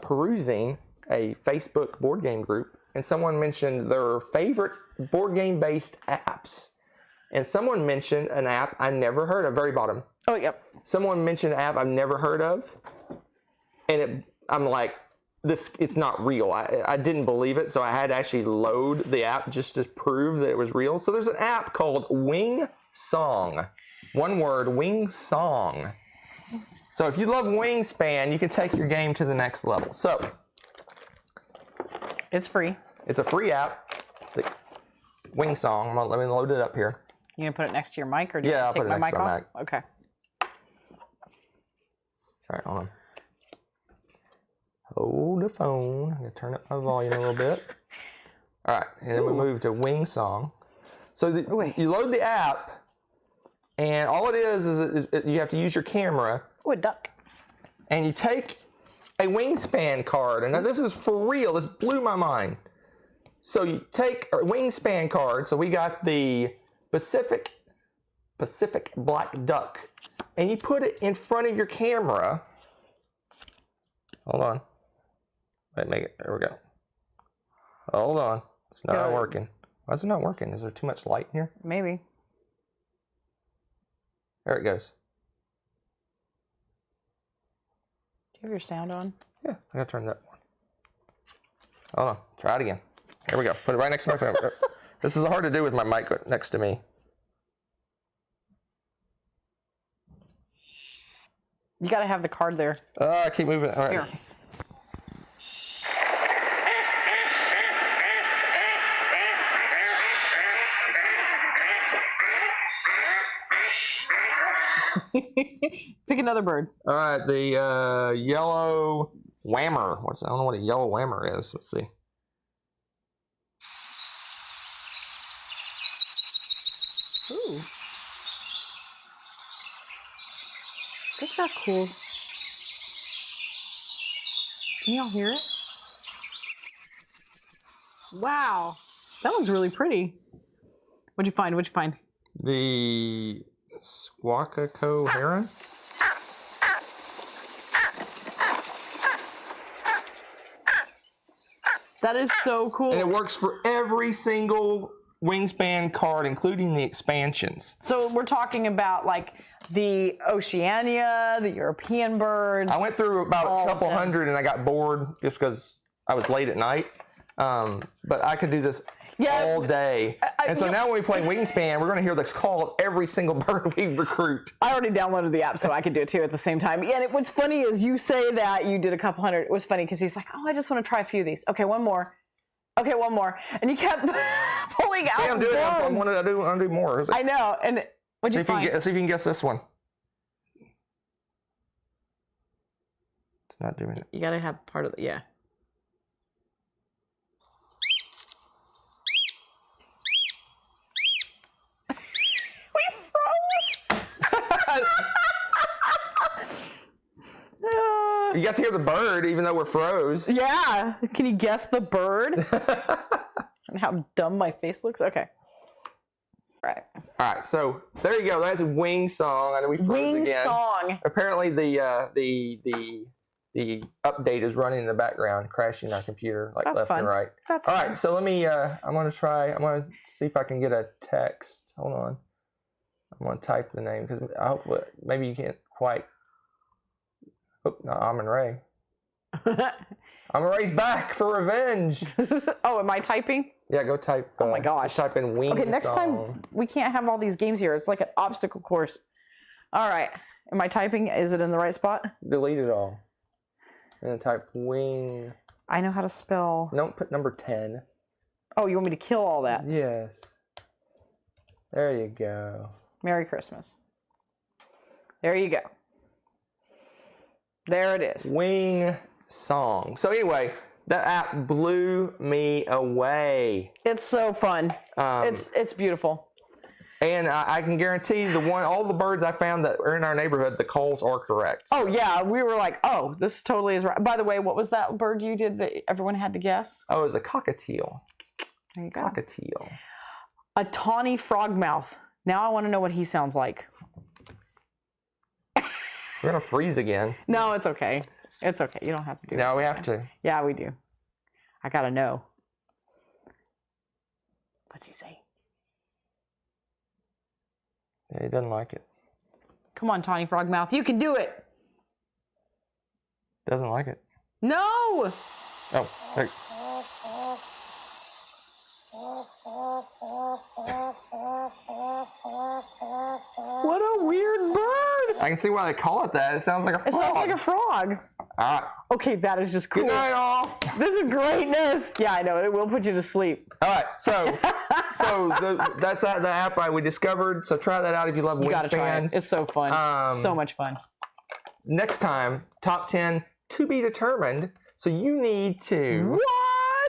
perusing a Facebook board game group, and someone mentioned their favorite board game-based apps. And someone mentioned an app I never heard of, very bottom. Oh, yep. Someone mentioned an app I've never heard of, and I'm like, it's not real. I didn't believe it, so I had to actually load the app just to prove that it was real. So there's an app called Wingsong. One word, Wingsong. So if you love Wingspan, you can take your game to the next level. So it's free. It's a free app. Wingsong. Let me load it up here. You gonna put it next to your mic, or do you I'll take put it my next mic to my off? mic. Okay. All right, hold on. Hold the phone. I'm gonna turn up my volume a little bit. All right, and then we move to Wingsong. So you load the app, and all it is you have to use your camera. Oh, a duck. And you take a Wingspan card, and now this is for real. This blew my mind. So you take a Wingspan card. So we got the Pacific Black Duck, and you put it in front of your camera. Hold on. Wait, there we go. Hold on. It's not working. Why is it not working? Is there too much light in here? Maybe. There it goes. Do you have your sound on? Yeah, I gotta turn that one. Hold on. Try it again. There we go. Put it right next to my phone. This is hard to do with my mic next to me. You gotta have the card there. I keep moving. All right. Here. Pick another bird. All right, the yellow whammer. I don't know what a yellow whammer is. Let's see. Ooh. That's not cool. Can y'all hear it? Wow. That one's really pretty. What'd you find? The Squawkaco heron? That is so cool. And it works for every single Wingspan card, including the expansions. So we're talking about like the Oceania, the European birds. I went through about a couple hundred and I got bored just because I was late at night. But I could do this all day. And so now when we play Wingspan, we're going to hear this call of every single bird we recruit. I already downloaded the app so I could do it too at the same time. And what's funny is you say that you did a couple hundred. It was funny because he's like, oh, I just want to try a few of these. Okay, one more. Okay, one more. And you kept pulling out. See, I'm doing it. I want to do more. I know. And what'd you find? See if you can guess this one. It's not doing it. You got to have part of it. Yeah. You got to hear the bird, even though we're froze. Yeah. Can you guess the bird? And how dumb my face looks? Okay. Right. All right, so there you go. That's Wingsong. I know we froze again. Wingsong. Apparently, the update is running in the background, crashing our computer like That's left fun. and right. That's All fun. right, so let me. I'm gonna see if I can get a text. Hold on. I'm gonna type the name because hopefully maybe you can't quite. Oh no, I'm in Ray. I'm Ray's back for revenge. Oh, am I typing? Yeah, go type. Oh my gosh. Just type in Wingsong. Okay, next time we can't have all these games here. It's like an obstacle course. All right. Am I typing? Is it in the right spot? Delete it all. And then type wing. I know how to spell. Don't put number 10. Oh, you want me to kill all that? Yes. There you go. Merry Christmas. There you go. There it is. Wingsong. So anyway, that app blew me away. It's so fun. It's beautiful. And I can guarantee all the birds I found that are in our neighborhood, the calls are correct. Oh yeah, we were like, oh, this totally is right. By the way, what was that bird you did that everyone had to guess? Oh, it was a cockatiel. There you go. Cockatiel. A tawny frogmouth. Now I want to know what he sounds like. We're gonna freeze again. No, it's okay. It's okay. You don't have to do it. No, we have to. Yeah, we do. I gotta know. What's he say? Yeah, he doesn't like it. Come on, tawny frogmouth. You can do it. Doesn't like it. No! Oh, there. What a weird bird! I can see why they call it that. It sounds like a frog. It sounds like a frog. All right. Okay, that is just cool. Good night, all. This is greatness. Yeah, I know. It will put you to sleep. All right, so that's the app we discovered. So try that out if you love You gotta try it. Wingspan. It's so fun. So much fun. Next time, top 10 to be determined. So you need to What?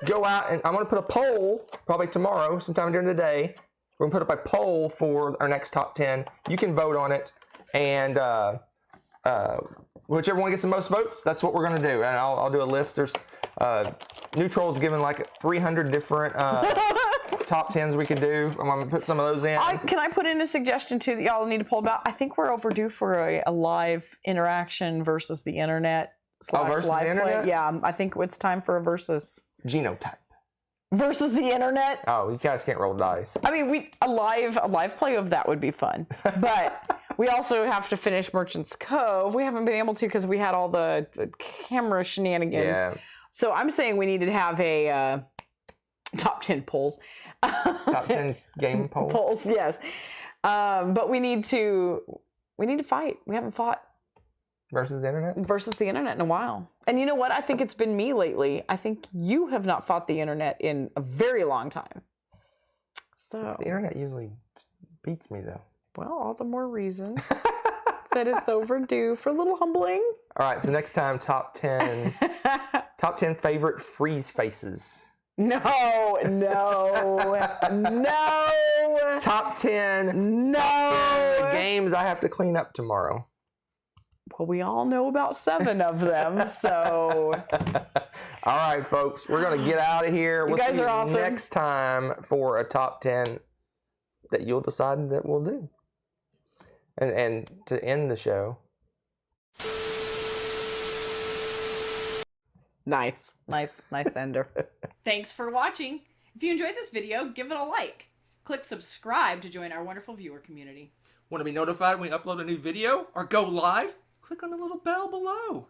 go out and I'm going to put a poll probably tomorrow, sometime during the day. We're going to put up a poll for our next top 10. You can vote on it, and whichever one gets the most votes, that's what we're going to do. And I'll do a list. There's Neutral's given like 300 different top 10s we could do. I'm going to put some of those in. Can I put in a suggestion too that y'all need to poll about? I think we're overdue for a live interaction versus the internet. Versus live the internet? play. Yeah, I think it's time for a versus. Genotype. Versus the internet. Oh, you guys can't roll dice. I mean, a live play of that would be fun, but we also have to finish Merchant's Cove. We haven't been able to because we had all the camera shenanigans. Yeah. So I'm saying we need to have a top 10 polls. Top 10 game poll. Polls, yes. But we need to fight. We haven't fought Versus the internet? versus the internet in a while. And you know what? I think it's been me lately. I think you have not fought the internet in a very long time. So, The internet usually beats me, though. well, all the more reason that it's overdue for a little humbling. All right, so next time, top 10s. Top 10 favorite freeze faces. No. Top 10. No. Top 10 games I have to clean up tomorrow. Well, we all know about 7 of them, so. All right, folks, we're going to get out of here. You guys see are awesome. Next time for a top 10 that you'll decide that we'll do. And to end the show. Nice ender. Thanks for watching. If you enjoyed this video, give it a like. Click subscribe to join our wonderful viewer community. Want to be notified when we upload a new video or go live? Click on the little bell below.